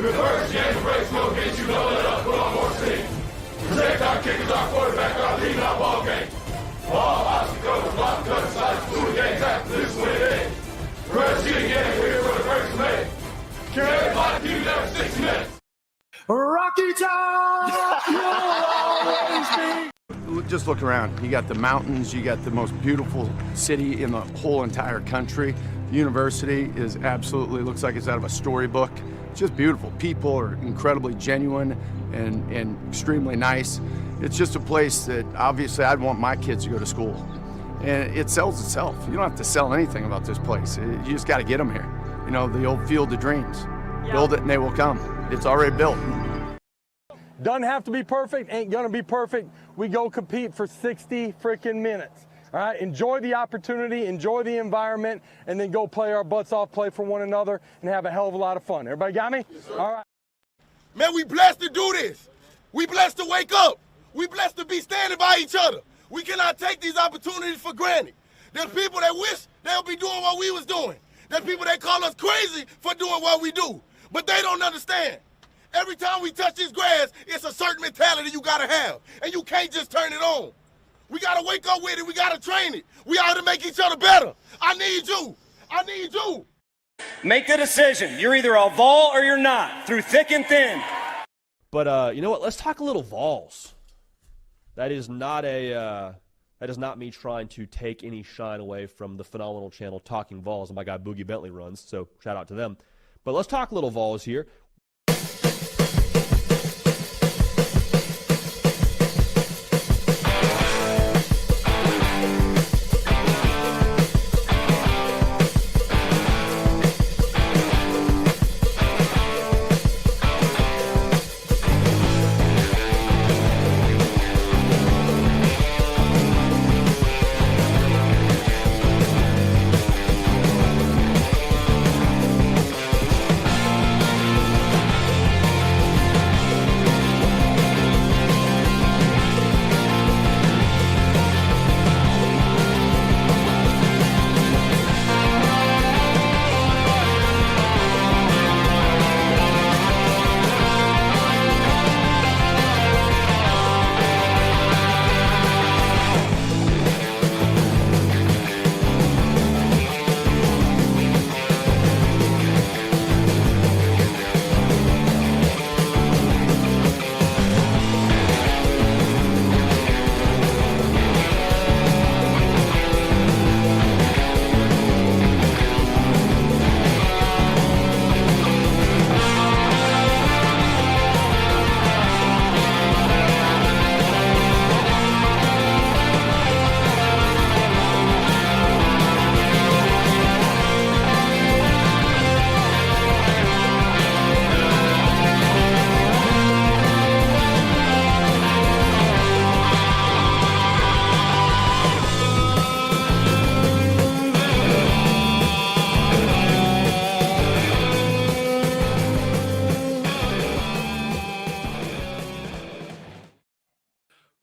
If the first game breaks, we'll get you loaded up, put on more steam. Protect our kickers, our quarterback, our lead, our ball game. All obstacles, block, cut, sides, do the game, tap, this win it. First you again, we're here for the first play. Carry five, keep there for 6 minutes. Rocky Top, you'll always be. Just look around. You got the mountains, you got the most beautiful city in the whole entire country. The university is absolutely, looks like it's out of a storybook. It's just beautiful. People are incredibly genuine and extremely nice. It's just a place that obviously I'd want my kids to go to school. And it sells itself. You don't have to sell anything about this place. You just got to get them here. You know, the old field of dreams. Yeah. Build it and they will come. It's already built. Doesn't have to be perfect, ain't gonna be perfect. We go compete for 60 freaking minutes. All right, enjoy the opportunity, enjoy the environment, and then go play our butts off, play for one another, and have a hell of a lot of fun. Everybody got me? Yes, all right. Man, we blessed to do this. We blessed to wake up. We blessed to be standing by each other. We cannot take these opportunities for granted. There's people that wish they'll be doing what we was doing. There's people that call us crazy for doing what we do, but they don't understand. Every time we touch this grass, it's a certain mentality you gotta have, and you can't just turn it on. We gotta wake up with it, we gotta train it. We ought to make each other better. I need you. I need you. Make the decision. You're either a Vol or you're not, through thick and thin. But you know what? Let's talk a little Vols. That is not me trying to take any shine away from the phenomenal channel Talking Vols that my guy Boogie Bentley runs, so shout out to them. But let's talk a little Vols here.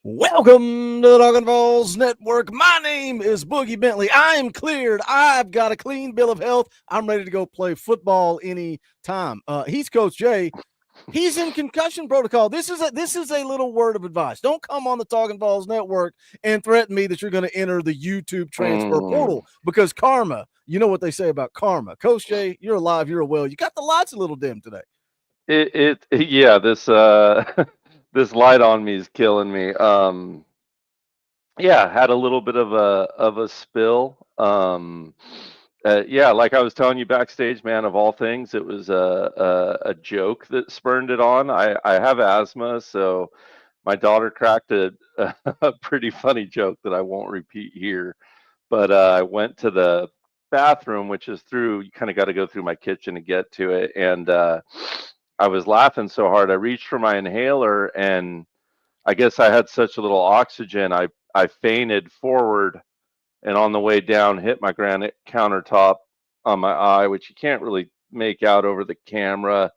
Welcome to the Talkin VAWLS Network. My name is Boogie Bentley. I am cleared. I've got a clean bill of health. I'm ready to go play football any time. He's Coach Jay. He's in concussion protocol. This is a little word of advice. Don't come on the Talkin VAWLS Network and threaten me that you're going to enter the YouTube transfer portal, because karma, you know what they say about karma. Coach Jay, you're alive, you're well. You got the lights a little dim today. Yeah, this this light on me is killing me. Yeah, had a little bit of a spill. Yeah, like I was telling you backstage, man, of all things, it was a joke that spurned it on. I have asthma, so my daughter cracked a pretty funny joke that I won't repeat here. But I went to the bathroom, which is through, you kind of got to go through my kitchen to get to it. And I was laughing so hard, I reached for my inhaler, and I guess I had such a little oxygen, I fainted forward, and on the way down hit my granite countertop on my eye, which you can't really make out over the camera,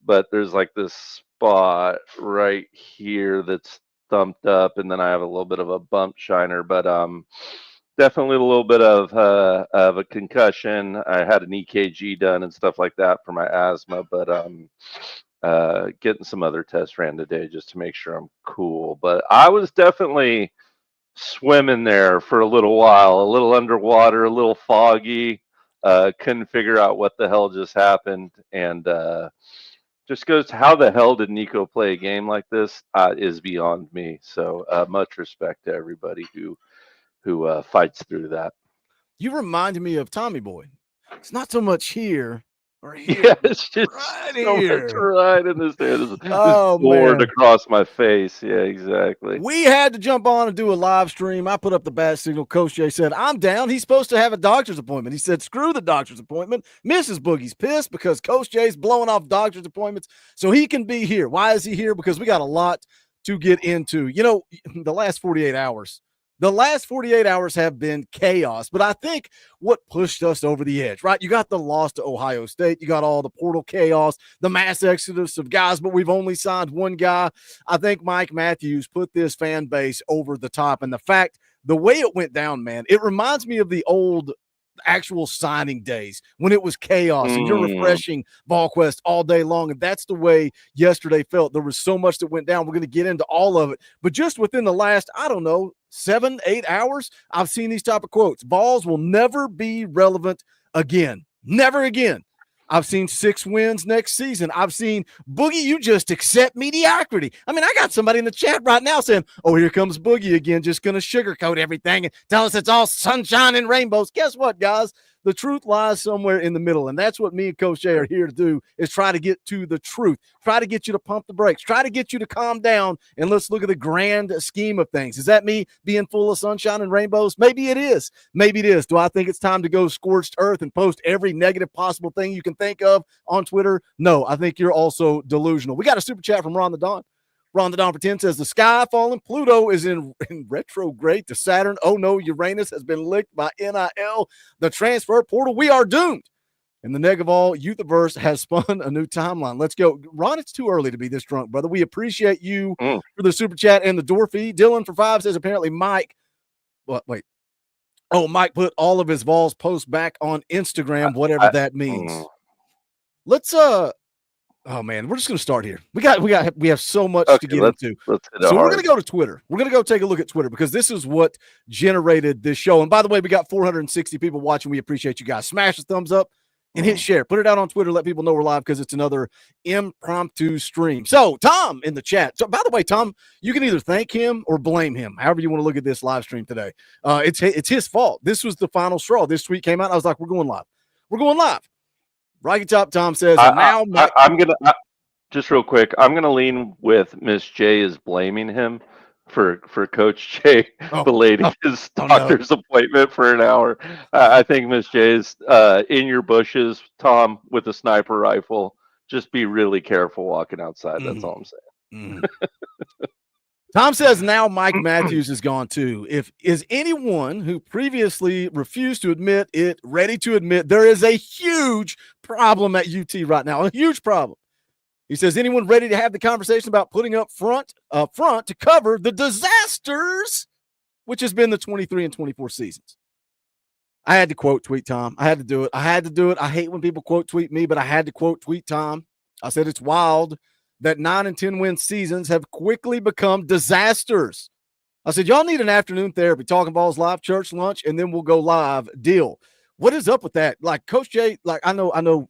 but there's like this spot right here that's thumped up, and then I have a little bit of a bump shiner, but definitely a little bit of a concussion. I had an EKG done and stuff like that for my asthma, but Getting some other tests ran today just to make sure I'm cool. But I was definitely swimming there for a little while, a little underwater, a little foggy. Couldn't figure out what the hell just happened. And just goes to how the hell did Nico play a game like this is beyond me. So much respect to everybody who fights through that. You reminded me of Tommy Boy. It's not so much here or here. Yeah, it's just right so here. much right in this day. This Oh, board man. across my face. Yeah, exactly. We had to jump on and do a live stream. I put up the bat signal. Coach Jay said, I'm down. He's supposed to have a doctor's appointment. He said, screw the doctor's appointment. Mrs. Boogie's pissed because Coach Jay's blowing off doctor's appointments so he can be here. Why is he here? Because we got a lot to get into. You know, the last 48 hours have been chaos, but I think what pushed us over the edge, right? You got the loss to Ohio State. You got all the portal chaos, the mass exodus of guys, but we've only signed one guy. I think Mike Matthews put this fan base over the top. And the way it went down, man, it reminds me of the old actual signing days when it was chaos and you're refreshing VolQuest all day long. And that's the way yesterday felt. There was so much that went down. We're going to get into all of it. But just within the last, 7-8 hours, I've seen these type of quotes. Vols will never be relevant again. Never again. I've seen 6 wins next season. I've seen Boogie, you just accept mediocrity. I mean, I got somebody in the chat right now saying, oh, here comes Boogie again, just going to sugarcoat everything and tell us it's all sunshine and rainbows. Guess what, guys? The truth lies somewhere in the middle, and that's what me and Coach Jay are here to do, is try to get to the truth, try to get you to pump the brakes, try to get you to calm down, and let's look at the grand scheme of things. Is that me being full of sunshine and rainbows? Maybe it is. Maybe it is. Do I think it's time to go scorched earth and post every negative possible thing you can think of on Twitter? No, I think you're also delusional. We got a super chat from Ron the Don. Ron the Don for 10 says, the sky falling. Pluto is in retrograde to Saturn. Oh, no, Uranus has been licked by NIL. The transfer portal, we are doomed. And the Negaval Youthiverse has spun a new timeline. Let's go. Ron, it's too early to be this drunk, brother. We appreciate you for the super chat and the door fee. Dylan for 5 says, apparently Mike. Wait. Oh, Mike put all of his Vols posts back on Instagram, whatever that means. Let's oh man, we're just going to start here. We have so much to get into. So we're going to go to Twitter. We're going to go take a look at Twitter because this is what generated this show. And by the way, we got 460 people watching. We appreciate you guys. Smash the thumbs up and hit share. Put it out on Twitter. Let people know we're live because it's another impromptu stream. So Tom in the chat. So by the way, Tom, you can either thank him or blame him, however you want to look at this live stream today. It's his fault. This was the final straw. This tweet came out. I was like, we're going live. We're going live. Rocky Top Tom says, I'm gonna just real quick. I'm gonna lean with Miss J is blaming him for Coach J belating his doctor's appointment for an hour. I think Miss J is in your bushes, Tom, with a sniper rifle. Just be really careful walking outside. That's all I'm saying. Tom says now Mike Matthews is gone too. Is anyone who previously refused to admit it ready to admit there is a huge problem at UT right now? A huge problem. He says, anyone ready to have the conversation about putting up front to cover the disasters, which has been the 23 and 24 seasons? I had to quote tweet Tom. I had to do it. I hate when people quote tweet me, but I had to quote tweet Tom. I said, it's wild that 9 and 10 win seasons have quickly become disasters. I said, y'all need an afternoon therapy, Talkin VAWLS live, church lunch, and then we'll go live. Deal. What is up with that? Like Coach Jay, like I know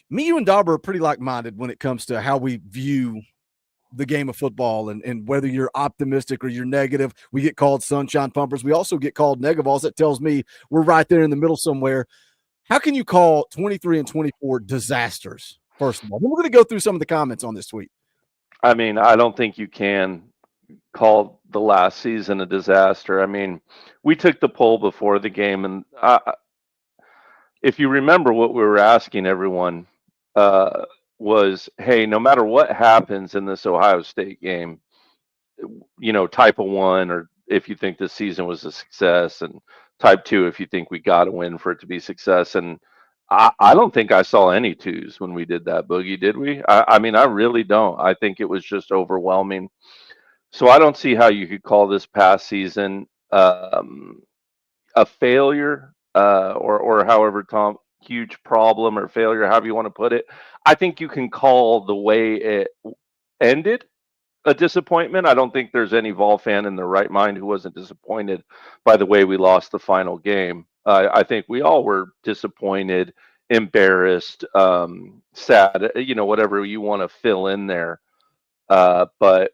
me, you and Dauber are pretty like-minded when it comes to how we view the game of football and whether you're optimistic or you're negative. We get called sunshine pumpers. We also get called negavals. That tells me we're right there in the middle somewhere. How can you call 23 and 24 disasters? First of all, then we're going to go through some of the comments on this tweet. I mean, I don't think you can call the last season a disaster. I mean, we took the poll before the game, and if you remember what we were asking everyone was, hey, no matter what happens in this Ohio State game, type of 1, or if you think this season was a success, and type 2 if you think we got to win for it to be success. And I don't think I saw any 2s when we did that, Boogie, did we? I mean, I really don't. I think it was just overwhelming. So I don't see how you could call this past season a failure, or however huge problem or failure, however you want to put it. I think you can call the way it ended a disappointment. I don't think there's any Vol fan in their right mind who wasn't disappointed by the way we lost the final game. I think we all were disappointed, embarrassed, sad, whatever you want to fill in there. But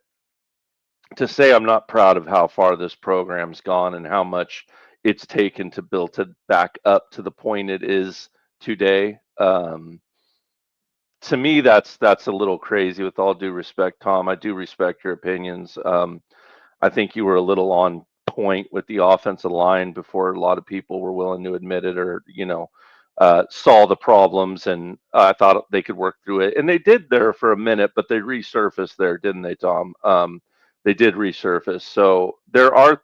to say I'm not proud of how far this program's gone and how much it's taken to build it back up to the point it is today. To me, that's a little crazy. With all due respect, Tom, I do respect your opinions. I think you were a little on point with the offensive line before a lot of people were willing to admit it, or saw the problems, and I thought they could work through it, and they did there for a minute, but they resurfaced there, didn't they, Tom? They did resurface. So there are,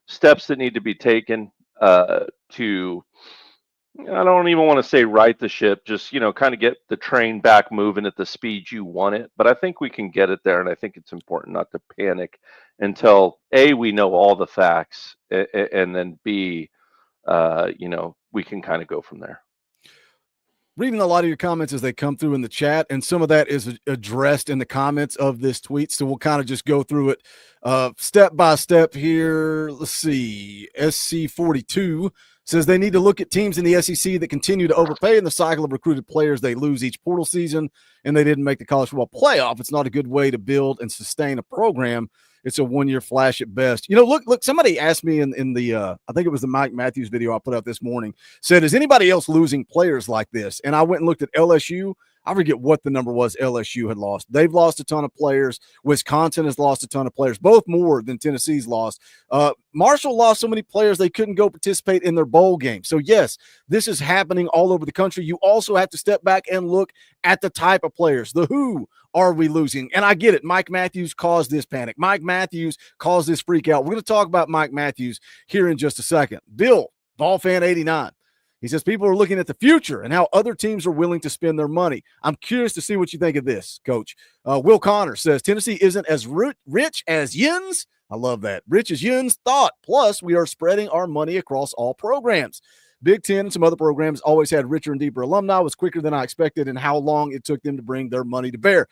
steps that need to be taken to, I don't even want to say right the ship, just, kind of get the train back moving at the speed you want it. But I think we can get it there. And I think it's important not to panic until A, we know all the facts, and then B, we can kind of go from there. Reading a lot of your comments as they come through in the chat, and some of that is addressed in the comments of this tweet. So we'll kind of just go through it step by step here. Let's see. SC42 says they need to look at teams in the SEC that continue to overpay in the cycle of recruited players they lose each portal season, and they didn't make the college football playoff. It's not a good way to build and sustain a program. It's a one-year flash at best. Look, somebody asked me in the I think it was the Mike Matthews video I put out this morning, said, is anybody else losing players like this? And I went and looked at LSU. I forget what the number was LSU had lost. They've lost a ton of players. Wisconsin has lost a ton of players, both more than Tennessee's lost. Marshall lost so many players they couldn't go participate in their bowl game. So, yes, this is happening all over the country. You also have to step back and look at the type of players. The who are we losing? And I get it. Mike Matthews caused this panic. Mike Matthews caused this freak out. We're going to talk about Mike Matthews here in just a second. Bill, Ballfan89. He says people are looking at the future and how other teams are willing to spend their money. I'm curious to see what you think of this, Coach. Will Connor says Tennessee isn't as rich as Yins. I love that. Rich as Yins thought. Plus, we are spreading our money across all programs. Big Ten and some other programs always had richer and deeper alumni. It was quicker than I expected and how long it took them to bring their money to bear.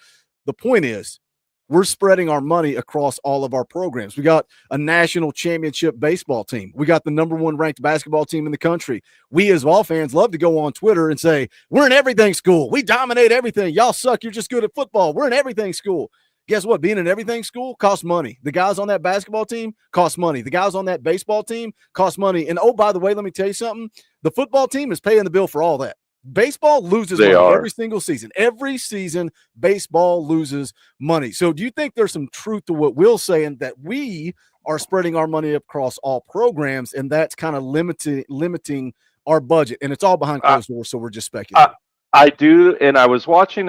The point is, we're spreading our money across all of our programs. We got a national championship baseball team. We got the number one ranked basketball team in the country. We as Vol fans love to go on Twitter and say, we're an everything school. We dominate everything. Y'all suck. You're just good at football. We're an everything school. Guess what? Being an everything school costs money. The guys on that basketball team cost money. The guys on that baseball team cost money. And, oh, by the way, let me tell you something. The football team is paying the bill for all that. Baseball loses money every single season. Every season, baseball loses money. So do you think there's some truth to what Will's saying, that we are spreading our money across all programs, and that's kind of limiting our budget? And it's all behind closed doors, so we're just speculating. I do, and I was watching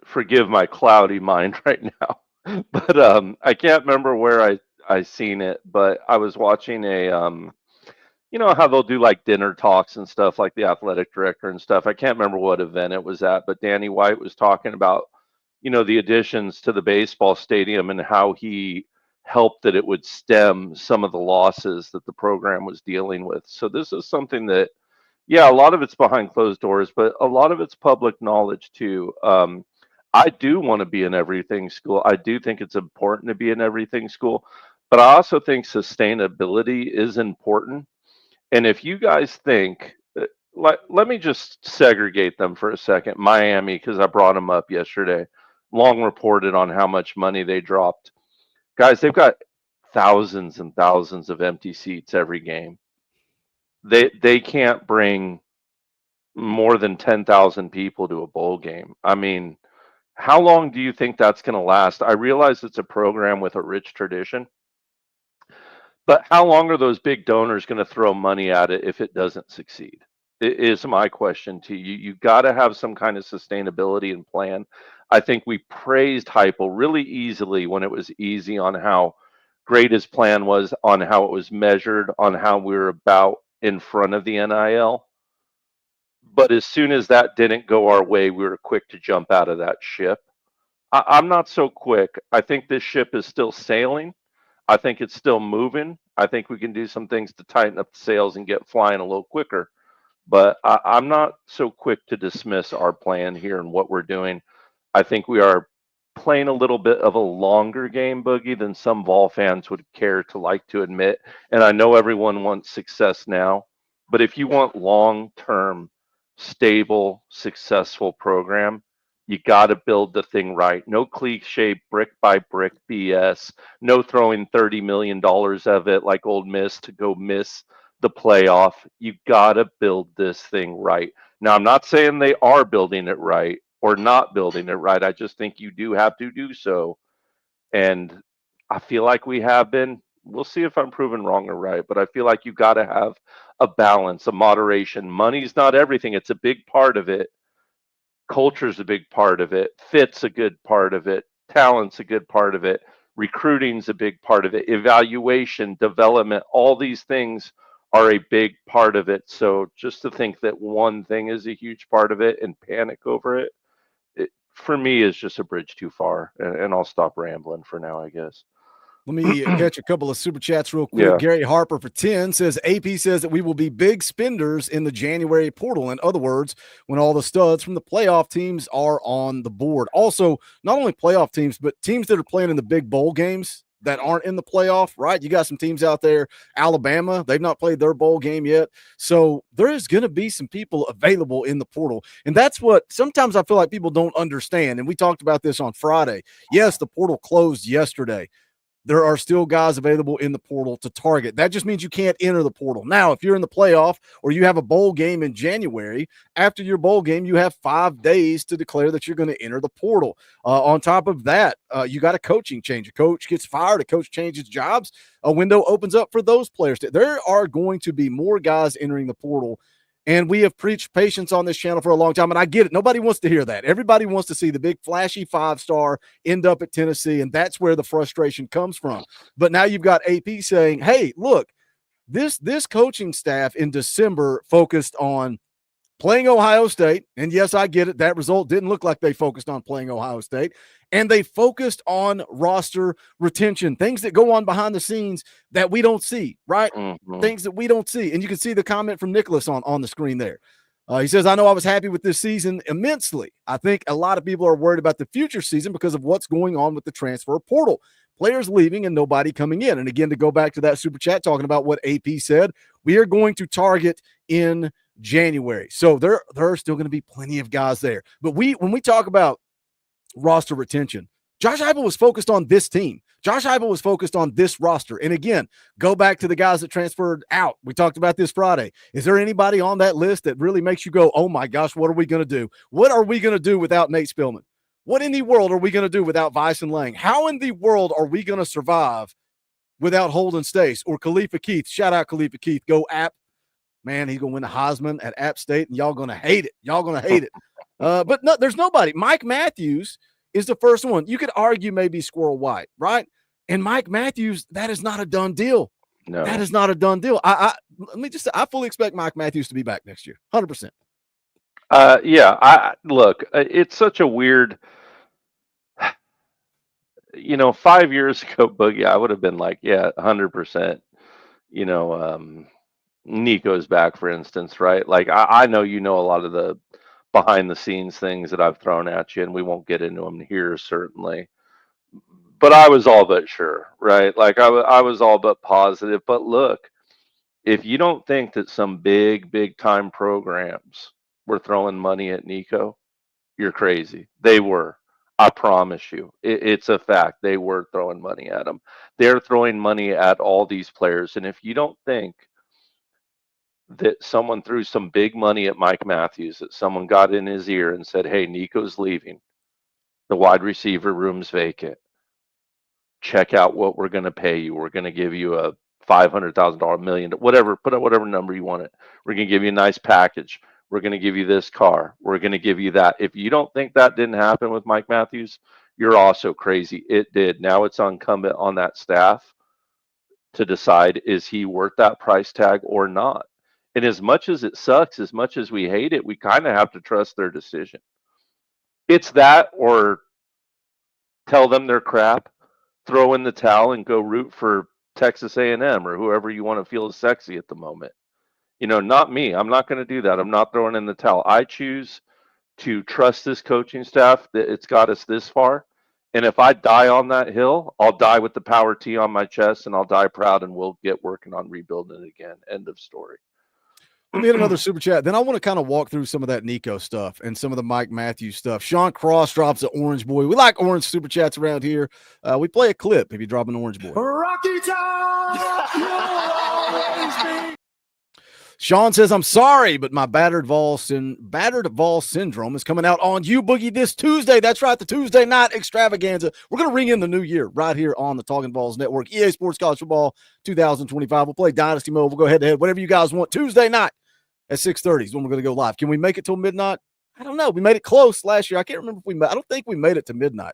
forgive my cloudy mind right now, but I can't remember where I seen it, but I was watching a how they'll do like dinner talks and stuff, like the athletic director and stuff. I can't remember what event it was at, but Danny White was talking about, the additions to the baseball stadium and how he helped that it would stem some of the losses that the program was dealing with. So this is something that, a lot of it's behind closed doors, but a lot of it's public knowledge too. I do want to be an everything school. I do think it's important to be an everything school, but I also think sustainability is important. And if you guys think, let me just segregate them for a second. Miami, because I brought them up yesterday, long reported on how much money they dropped. Guys, they've got thousands and thousands of empty seats every game. They can't bring more than 10,000 people to a bowl game. I mean, how long do you think that's going to last? I realize it's a program with a rich tradition, but how long are those big donors going to throw money at it if it doesn't succeed? It is my question to you. You got to have some kind of sustainability and plan. I think we praised Heupel really easily when it was easy on how great his plan was, on how it was measured, on how we were about in front of the NIL. But as soon as that didn't go our way, we were quick to jump out of that ship. I'm not so quick. I think this ship is still sailing. I think it's still moving. I think we can do some things to tighten up the sails and get flying a little quicker. But I'm not so quick to dismiss our plan here and what we're doing. I think we are playing a little bit of a longer game, Boogie, than some Vol fans would care to like to admit. And I know everyone wants success now, but if you want long-term, stable, successful program, you got to build the thing right. No cliche brick by brick BS. No throwing $30 million of it like Old Miss to go miss the playoff. You got to build this thing right. Now, I'm not saying they are building it right or not building it right. I just think you do have to do so. And I feel like we have been. We'll see if I'm proven wrong or right, but I feel like you got to have a balance, a moderation. Money's not everything, it's a big part of it. Culture's a big part of it. Fit's a good part of it. Talent's a good part of it. Recruiting's a big part of it. Evaluation, development, all these things are a big part of it. So just to think that one thing is a huge part of it and panic over it, for me is just a bridge too far. And I'll stop rambling for now, I guess. Let me catch a couple of super chats real quick. Yeah. Gary Harper for 10 says AP says that we will be big spenders in the January portal. In other words, when all the studs from the playoff teams are on the board. Also, not only playoff teams, but teams that are playing in the big bowl games that aren't in the playoff, right? You got some teams out there, Alabama, they've not played their bowl game yet. So there is going to be some people available in the portal. And that's what sometimes I feel like people don't understand. And we talked about this on Friday. Yes, the portal closed yesterday. There are still guys available in the portal to target. That just means you can't enter the portal. Now, if you're in the playoff or you have a bowl game in January, after your bowl game, you have 5 days to declare that you're going to enter the portal. On top of that, you got a coaching change. A coach gets fired, a coach changes jobs, a window opens up for those players. There are going to be more guys entering the portal. And we have preached patience on this channel for a long time, and I get it. Nobody wants to hear that. Everybody wants to see the big flashy 5-star end up at Tennessee, and that's where the frustration comes from. But now you've got AP saying, hey, look, this coaching staff in December focused on playing Ohio State, and yes, I get it. That result didn't look like they focused on playing Ohio State, and they focused on roster retention, things that go on behind the scenes that we don't see, right? Mm-hmm. Things that we don't see. And you can see the comment from Nicholas on the screen there. He says, I know I was happy with this season immensely. I think a lot of people are worried about the future season because of what's going on with the transfer portal. Players leaving and nobody coming in. And again, to go back to that super chat talking about what AP said, we are going to target in January. So there are still going to be plenty of guys there. But when we talk about roster retention, Josh Heupel was focused on this team. Josh Heupel was focused on this roster. And again, go back to the guys that transferred out. We talked about this Friday. Is there anybody on that list that really makes you go, oh my gosh, what are we going to do? What are we going to do without Nate Spillman? What in the world are we going to do without Vice and Lang? How in the world are we going to survive without Holden Stace or Khalifa Keith? Shout out Khalifa Keith. Go App. Man, he's going to win the Heisman at App State, and y'all going to hate it. Y'all going to hate it. But no, there's nobody. Mike Matthews is the first one. You could argue maybe Squirrel White, right? And Mike Matthews, that is not a done deal. No. That is not a done deal. I fully expect Mike Matthews to be back next year, 100%. Yeah, look, it's such a weird, 5 years ago, Boogie, I would have been like, yeah, 100%, Nico's back, for instance, right? Like, I know a lot of the behind the scenes things that I've thrown at you, and we won't get into them here, certainly. But I was all but sure, right? Like, I was all but positive. But look, if you don't think that some big time programs were throwing money at Nico, you're crazy. They were. I promise you. It's a fact. They were throwing money at him. They're throwing money at all these players. And if you don't think that someone threw some big money at Mike Matthews, that someone got in his ear and said, hey, Nico's leaving, the wide receiver room's vacant, check out what we're going to pay you. We're going to give you a $500,000, million, whatever, put up whatever number you want it. We're going to give you a nice package. We're going to give you this car. We're going to give you that. If you don't think that didn't happen with Mike Matthews, you're also crazy. It did. Now it's incumbent on that staff to decide, is he worth that price tag or not? And as much as it sucks, as much as we hate it, we kind of have to trust their decision. It's that, or tell them they're crap, throw in the towel and go root for Texas A&M or whoever you want to feel is sexy at the moment. Not me. I'm not going to do that. I'm not throwing in the towel. I choose to trust this coaching staff that it's got us this far. And if I die on that hill, I'll die with the power T on my chest, and I'll die proud, and we'll get working on rebuilding it again. End of story. Let me hit another super chat. Then I want to kind of walk through some of that Nico stuff and some of the Mike Matthews stuff. Sean Cross drops an orange boy. We like orange super chats around here. We play a clip if you drop an orange boy. Rocky Top! Sean says, I'm sorry, but my battered Vols syndrome is coming out on you, Boogie, this Tuesday. That's right, the Tuesday night extravaganza. We're going to ring in the new year right here on the Talkin VAWLS Network. EA Sports College Football 2025. We'll play Dynasty Mode. We'll go head-to-head, whatever you guys want. Tuesday night at 6:30 is when we're going to go live. Can we make it till midnight? I don't know. We made it close last year. I can't remember if I don't think we made it to midnight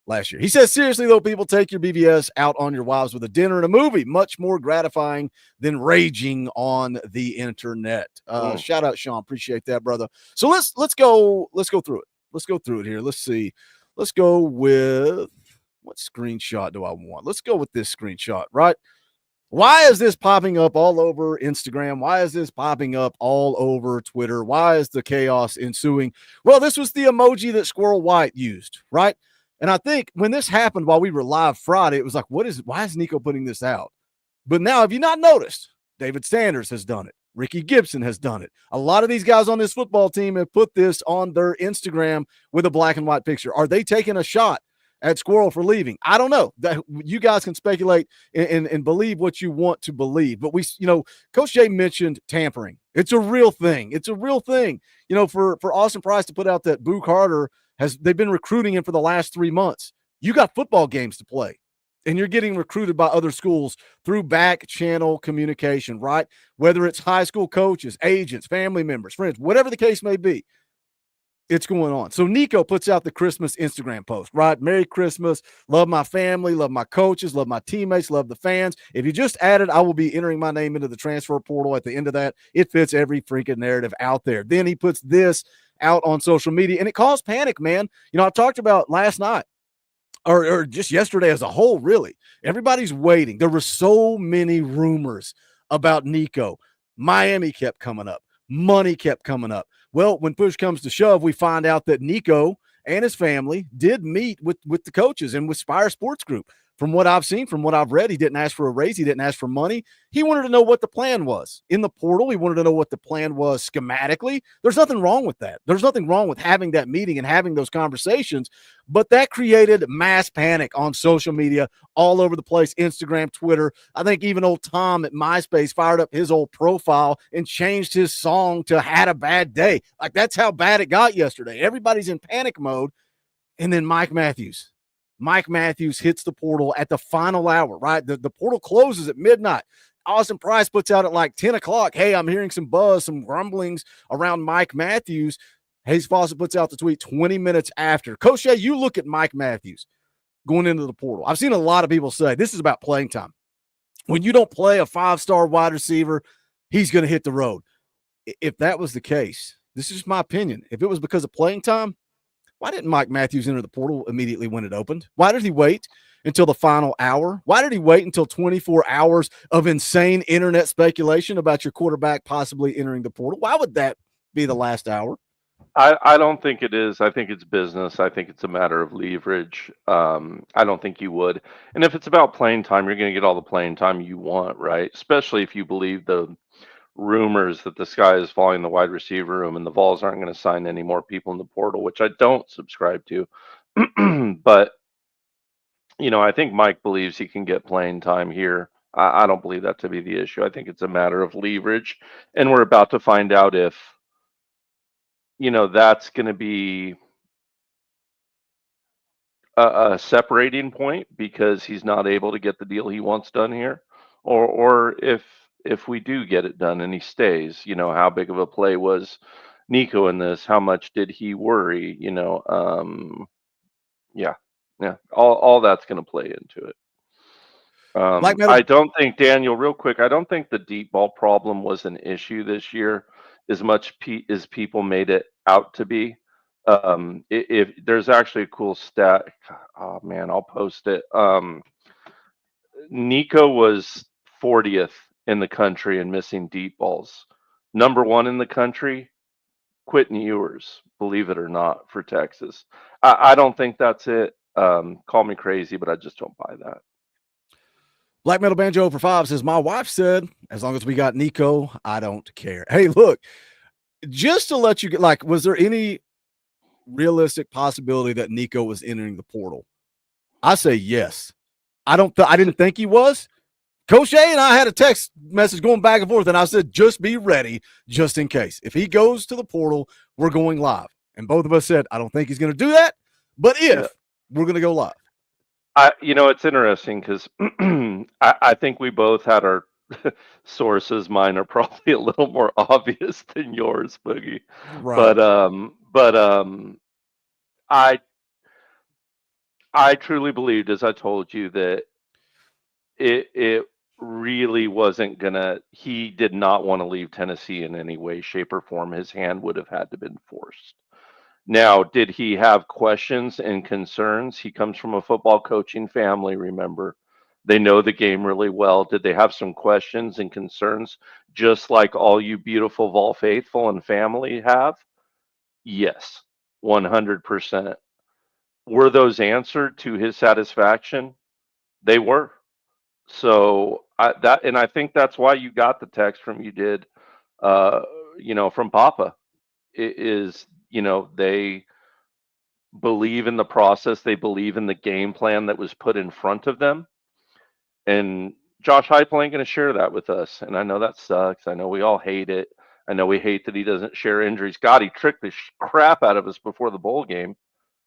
last year. He says, seriously, though, people, take your BBS out on your wives with a dinner and a movie. Much more gratifying than raging on the internet. Shout out, Sean. Appreciate that, brother. So let's go through it. Let's go through it here. Let's see. Let's go with what screenshot do I want? Let's go with this screenshot, right? Why is this popping up all over Instagram? Why is this popping up all over Twitter? Why is the chaos ensuing? Well, this was the emoji that Squirrel White used, right? And I think when this happened while we were live Friday, it was like, why is Nico putting this out? But now, have you not noticed? David Sanders has done it. Ricky Gibson has done it. A lot of these guys on this football team have put this on their Instagram with a black and white picture. Are they taking a shot at Squirrel for leaving? I don't know. That you guys can speculate and believe what you want to believe. But Coach Jay mentioned tampering. It's a real thing. It's a real thing. For Austin Price to put out that Boo Carter they've been recruiting him for the last 3 months. You got football games to play, and you're getting recruited by other schools through back channel communication, right? Whether it's high school coaches, agents, family members, friends, whatever the case may be, it's going on. So Nico puts out the Christmas Instagram post, right? Merry Christmas. Love my family, love my coaches, love my teammates, love the fans. If you just added, I will be entering my name into the transfer portal at the end of that. It fits every freaking narrative out there. Then he puts this out on social media, and it caused panic, man. I talked about last night or just yesterday as a whole, really. Everybody's waiting. There were so many rumors about Nico. Miami kept coming up. Money kept coming up. Well, when push comes to shove, we find out that Nico and his family did meet with the coaches and with Spire Sports Group. From what I've seen, from what I've read, he didn't ask for a raise. He didn't ask for money. He wanted to know what the plan was. In the portal, he wanted to know what the plan was schematically. There's nothing wrong with that. There's nothing wrong with having that meeting and having those conversations, but that created mass panic on social media all over the place, Instagram, Twitter. I think even old Tom at MySpace fired up his old profile and changed his song to Had a Bad Day. Like, that's how bad it got yesterday. Everybody's in panic mode. And then Mike Matthews hits the portal at the final hour, right? The portal closes at midnight. Austin Price puts out at like 10 o'clock, hey, I'm hearing some buzz, some grumblings around Mike Matthews. Hayes Fawcett puts out the tweet 20 minutes after. Coach Shay, you look at Mike Matthews going into the portal. I've seen a lot of people say this is about playing time. When you don't play a 5-star wide receiver, he's going to hit the road. If that was the case, this is my opinion. If it was because of playing time, why didn't Mike Matthews enter the portal immediately when it opened? Why did he wait until the final hour? Why did he wait until 24 hours of insane internet speculation about your quarterback possibly entering the portal? Why would that be the last hour? I don't think it is. I think it's business. I think it's a matter of leverage. I don't think you would. And if it's about playing time, you're going to get all the playing time you want, right? Especially if you believe the rumors that the sky is falling in the wide receiver room and the Vols aren't going to sign any more people in the portal, which I don't subscribe to. But, I think Mike believes he can get playing time here. I don't believe that to be the issue. I think it's a matter of leverage. And we're about to find out if, that's going to be a separating point because he's not able to get the deal he wants done here, or if we do get it done and he stays, how big of a play was Nico in this? How much did he worry? Yeah, all that's going to play into it. I don't think, Daniel, real quick, I don't think the deep ball problem was an issue this year as much as people made it out to be. If there's actually a cool stat, oh man, I'll post it. Nico was 40th in the country in missing deep balls. #1 in the country, Quentin Ewers, believe it or not, for Texas. I don't think that's it. Call me crazy, but I just don't buy that. Black Metal Banjo for 5 says, my wife said, as long as we got Nico, I don't care. Hey, look, just to let you get, like, was there any realistic possibility that Nico was entering the portal? I say yes. I didn't think he was. Coach Jay and I had a text message going back and forth, and I said, just be ready just in case. If he goes to the portal, we're going live. And both of us said, I don't think he's going to do that, but if we're going to go live. It's interesting because I think we both had our sources. Mine are probably a little more obvious than yours, Boogie. Right. But I truly believed, as I told you, that it really wasn't gonna. He did not want to leave Tennessee in any way, shape, or form. His hand would have had to been forced. Now, did he have questions and concerns? He comes from a football coaching family, remember. They know the game really well. Did they have some questions and concerns, just like all you beautiful Vol faithful and family have? Yes, 100%. Were those answered to his satisfaction? They were. So I think that's why you got the text from you did, from Papa. It is, they believe in the process. They believe in the game plan that was put in front of them. And Josh Heupel ain't going to share that with us. And I know that sucks. I know we all hate it. I know we hate that he doesn't share injuries. God, he tricked the crap out of us before the bowl game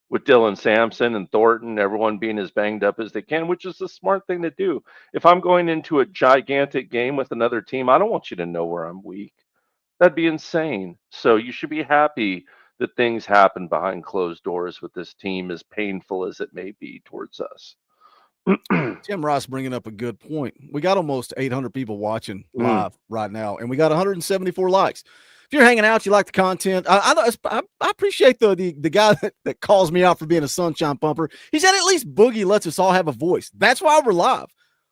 with Dylan Sampson and Thornton, everyone being as banged up as they can, which is the smart thing to do. If I'm going into a gigantic game with another team, I don't want you to know where I'm weak. That'd be insane. So you should be happy that things happen behind closed doors with this team, as painful as it may be towards us. Tim Ross bringing up a good point. We got almost 800 people watching live right now, and we got 174 likes. If you're hanging out, you like the content. I appreciate the guy that calls me out for being a sunshine pumper. He said at least Boogie lets us all have a voice. That's why we're live.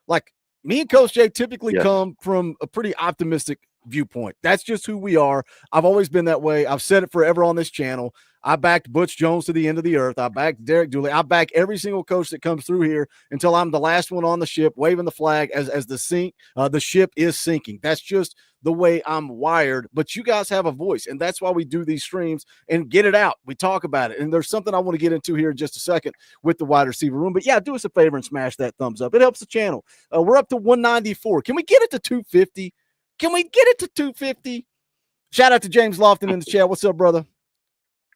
Like, me and Coach Jay typically come from a pretty optimistic viewpoint. That's just who we are. I've always been that way. I've said it forever on this channel. I backed Butch Jones to the end of the earth. I backed Derek Dooley. I back every single coach that comes through here until I'm the last one on the ship, waving the flag as the ship is sinking. That's just the way I'm wired. But you guys have a voice, and that's why we do these streams and get it out. We talk about it. And there's something I want to get into here in just a second with the wide receiver room. But yeah, do us a favor and smash that thumbs up. It helps the channel. We're up to 194. Can we get it to 250? Can we get it to 250? Shout out to James Lofton in the chat. What's up, brother?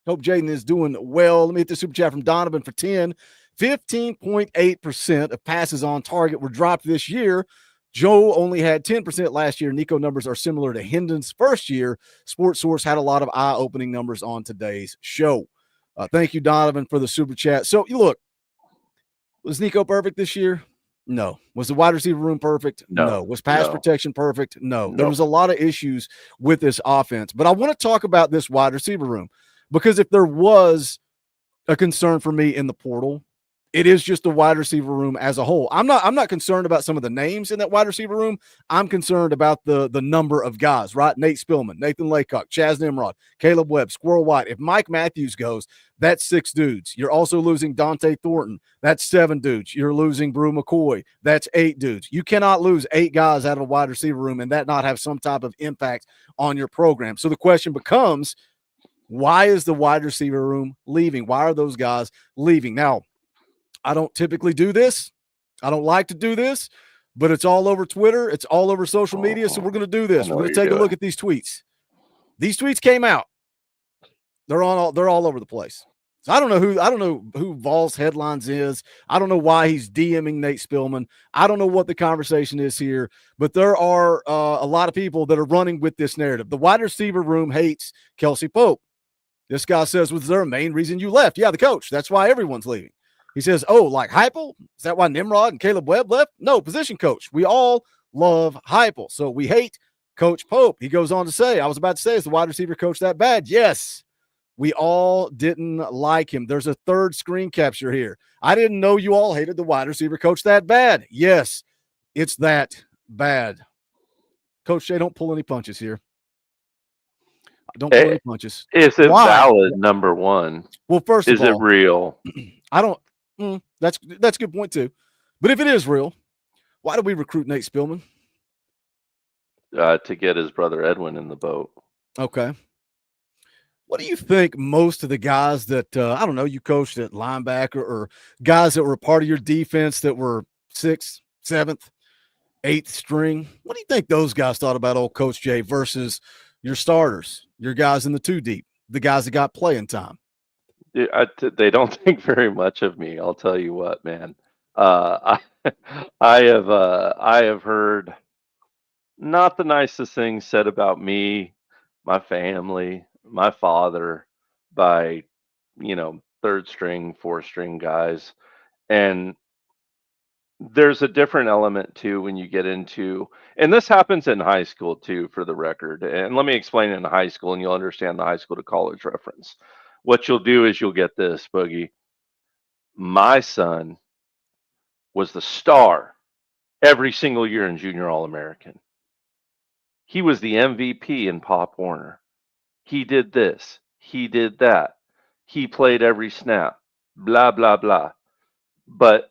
Hope Jaden is doing well. Let me hit the super chat from Donovan for 10. 15.8% of passes on target were dropped this year. Joe only had 10% last year. Nico numbers are similar to Hendon's first year. Sports Source had a lot of eye-opening numbers on today's show. Thank you, Donovan, for the super chat. So, look, was Nico perfect this year? No. Was the wide receiver room perfect? No. Was pass protection perfect? No. There was a lot of issues with this offense. But I want to talk about this wide receiver room, because if there was a concern for me in the portal, it is just the wide receiver room as a whole. I'm not concerned about some of the names in that wide receiver room. I'm concerned about the number of guys, right? Nate Spillman, Nathan Laycock, Chaz Nimrod, Caleb Webb, Squirrel White. If Mike Matthews goes, that's 6 dudes. You're also losing Dante Thornton. That's 7 dudes. You're losing Brew McCoy. That's 8 dudes. You cannot lose 8 guys out of a wide receiver room and that not have some type of impact on your program. So the question becomes, why is the wide receiver room leaving? Why are those guys leaving? Now, I don't typically do this. I don't like to do this, but it's all over Twitter. It's all over social media. So we're going to do this. We're going to take a look at these tweets. These tweets came out. They're all over the place. So I don't know who Vols headlines is. I don't know why he's DMing Nate Spillman. I don't know what the conversation is here, but there are a lot of people that are running with this narrative. The wide receiver room hates Kelsey Pope. This guy says, was there a main reason you left? Yeah, the coach. That's why everyone's leaving. He says, oh, like Heupel? Is that why Nimrod and Caleb Webb left? No, position coach. We all love Heupel, so we hate Coach Pope. He goes on to say, I was about to say, is the wide receiver coach that bad? Yes, we all didn't like him. There's a third screen capture here. I didn't know you all hated the wide receiver coach that bad. Yes, it's that bad. Coach Jay, don't pull any punches here. Don't pull any punches. Is it Why? valid? Number one, Well, first of is it all, real? I don't. That's a good point too. But if it is real, why did we recruit Nate Spillman? To get his brother Edwin in the boat. Okay. What do you think most of the guys that I don't know you coached at linebacker or guys that were part of your defense that were 6th, 7th, 8th string? What do you think those guys thought about old Coach Jay versus your starters, your guys in the 2 deep, the guys that got playing time? They don't think very much of me. I'll tell you what, man. I have heard not the nicest things said about me, my family, my father, by 3rd string, 4th string guys, and there's a different element too when you get into, and this happens in high school too, for the record. And let me explain it in high school, and you'll understand the high school to college reference. What you'll do is you'll get this, Boogie. My son was the star every single year in Junior All-American. He was the MVP in Pop Warner. He did this. He did that. He played every snap. Blah, blah, blah. But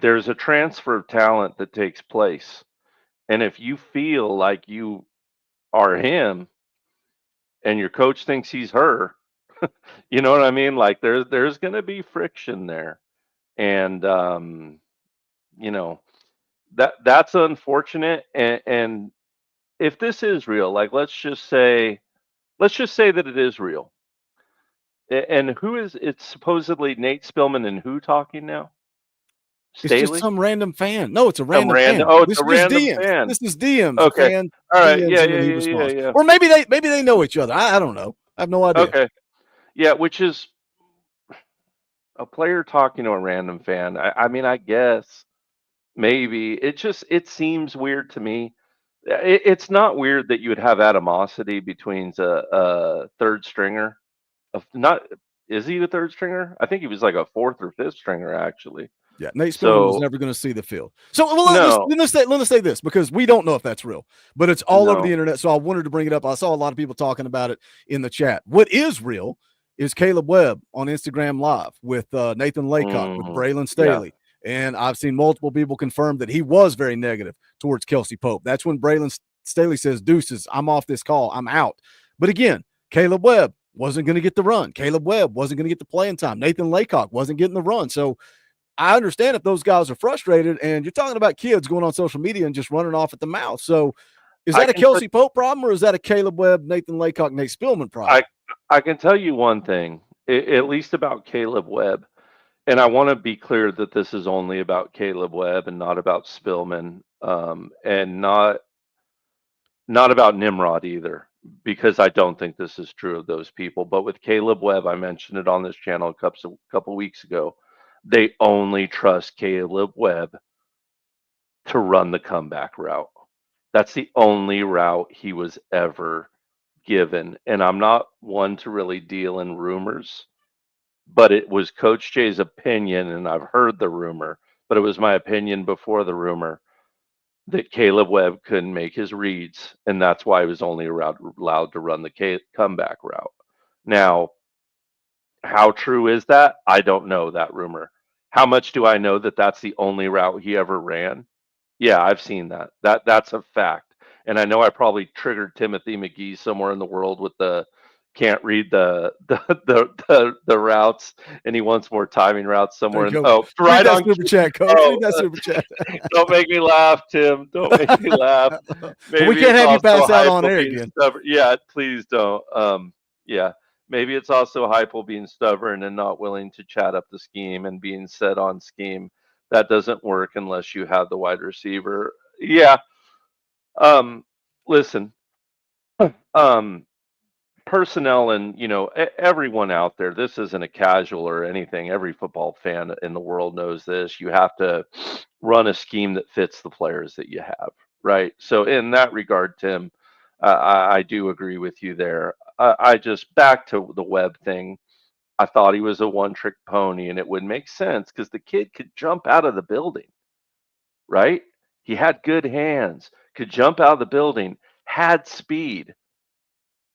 there's a transfer of talent that takes place. And if you feel like you are him and your coach thinks he's her, you know what I mean? Like there's going to be friction there. And that's unfortunate. And if this is real, like let's just say that it is real. And who is it's supposedly Nate Spillman and who talking now? It's just Staley? some random fan. No, it's a random random- fan. oh, it's This a is random DMs. fan. This is DMs. Okay. Fan, All right. DMs, Yeah, and yeah, then he yeah, responds. yeah. Or maybe they know each other. I don't know. I have no idea. Okay. Yeah, which is a player talking to a random fan. I mean, I guess maybe it seems weird to me. It's not weird that you would have animosity between a 3rd stringer. Not is he the 3rd stringer? I think he was like a 4th or 5th stringer actually. Yeah, Nate Spillman was So never going to see the field. So no, let's say this because we don't know if that's real, but it's all over no. the internet. So I wanted to bring it up. I saw a lot of people talking about it in the chat. What is real is Caleb Webb on Instagram Live with Nathan Laycock, with Braylon Staley. And I've seen multiple people confirm that he was very negative towards Kelsey Pope. That's when Braylon Staley says, deuces, I'm off this call. I'm out. But again, Caleb Webb wasn't going to get the run. Caleb Webb wasn't going to get the playing time. Nathan Laycock wasn't getting the run. So I understand if those guys are frustrated, and you're talking about kids going on social media and just running off at the mouth. So is that a Kelsey Pope problem, or is that a Caleb Webb, Nathan Laycock, Nate Spillman problem? I can tell you one thing, at least about Caleb Webb, and I want to be clear that this is only about Caleb Webb and not about Spillman, and not about Nimrod either, because I don't think this is true of those people. But with Caleb Webb, I mentioned it on this channel a couple weeks ago. They only trust Caleb Webb to run the comeback route. That's the only route he was ever given. And I'm not one to really deal in rumors, but it was Coach Jay's opinion, and I've heard the rumor, but it was my opinion before the rumor that Caleb Webb couldn't make his reads, and that's why he was only allowed to run the comeback route. Now, how true is that? I don't know that rumor. How much do I know that that's the only route he ever ran? Yeah, I've seen that. That's a fact. And I know I probably triggered Timothy McGee somewhere in the world with the can't read the routes, and he wants more timing routes somewhere. Right on super chat, Coach. Read that super chat. Don't make me laugh, Tim. Don't make me laugh. Maybe we can't have you pass out on air again. Yeah, please don't. Yeah. Maybe it's also Heupel being stubborn and not willing to chat up the scheme and being set on scheme. That doesn't work unless you have the wide receiver. Yeah. Listen. Personnel and everyone out there, this isn't a casual or anything. Every football fan in the world knows this. You have to run a scheme that fits the players that you have, right? So in that regard, Tim, I do agree with you there. I just, back to the Webb thing, I thought he was a one-trick pony, and it would make sense because the kid could jump out of the building, right? He had good hands, could jump out of the building, had speed.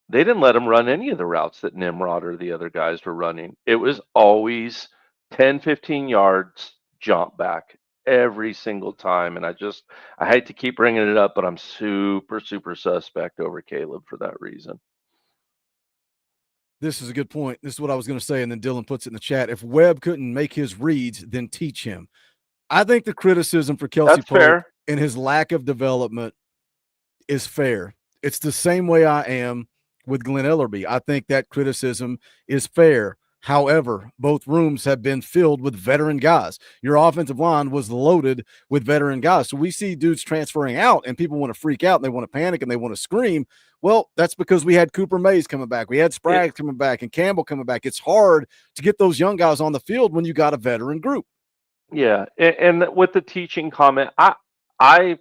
they didn't let him run any of the routes that Nimrod or the other guys were running. It was always 10, 15 yards jump back every single time. And I hate to keep bringing it up, but I'm super, super suspect over Caleb for that reason. This is a good point. This is what I was going to say. And then Dylan puts it in the chat. If Webb couldn't make his reads, then teach him. I think the criticism for Kelsey That's Pope fair. and his lack of development is fair. It's the same way I am with Glenn Ellerby. I think that criticism is fair. However, both rooms have been filled with veteran guys. Your offensive line was loaded with veteran guys. So we see dudes transferring out and people want to freak out and they want to panic and they want to scream. Well, that's because we had Cooper Mays coming back. We had Sprague coming back and Campbell coming back. It's hard to get those young guys on the field when you got a veteran group. Yeah. And with the teaching comment, I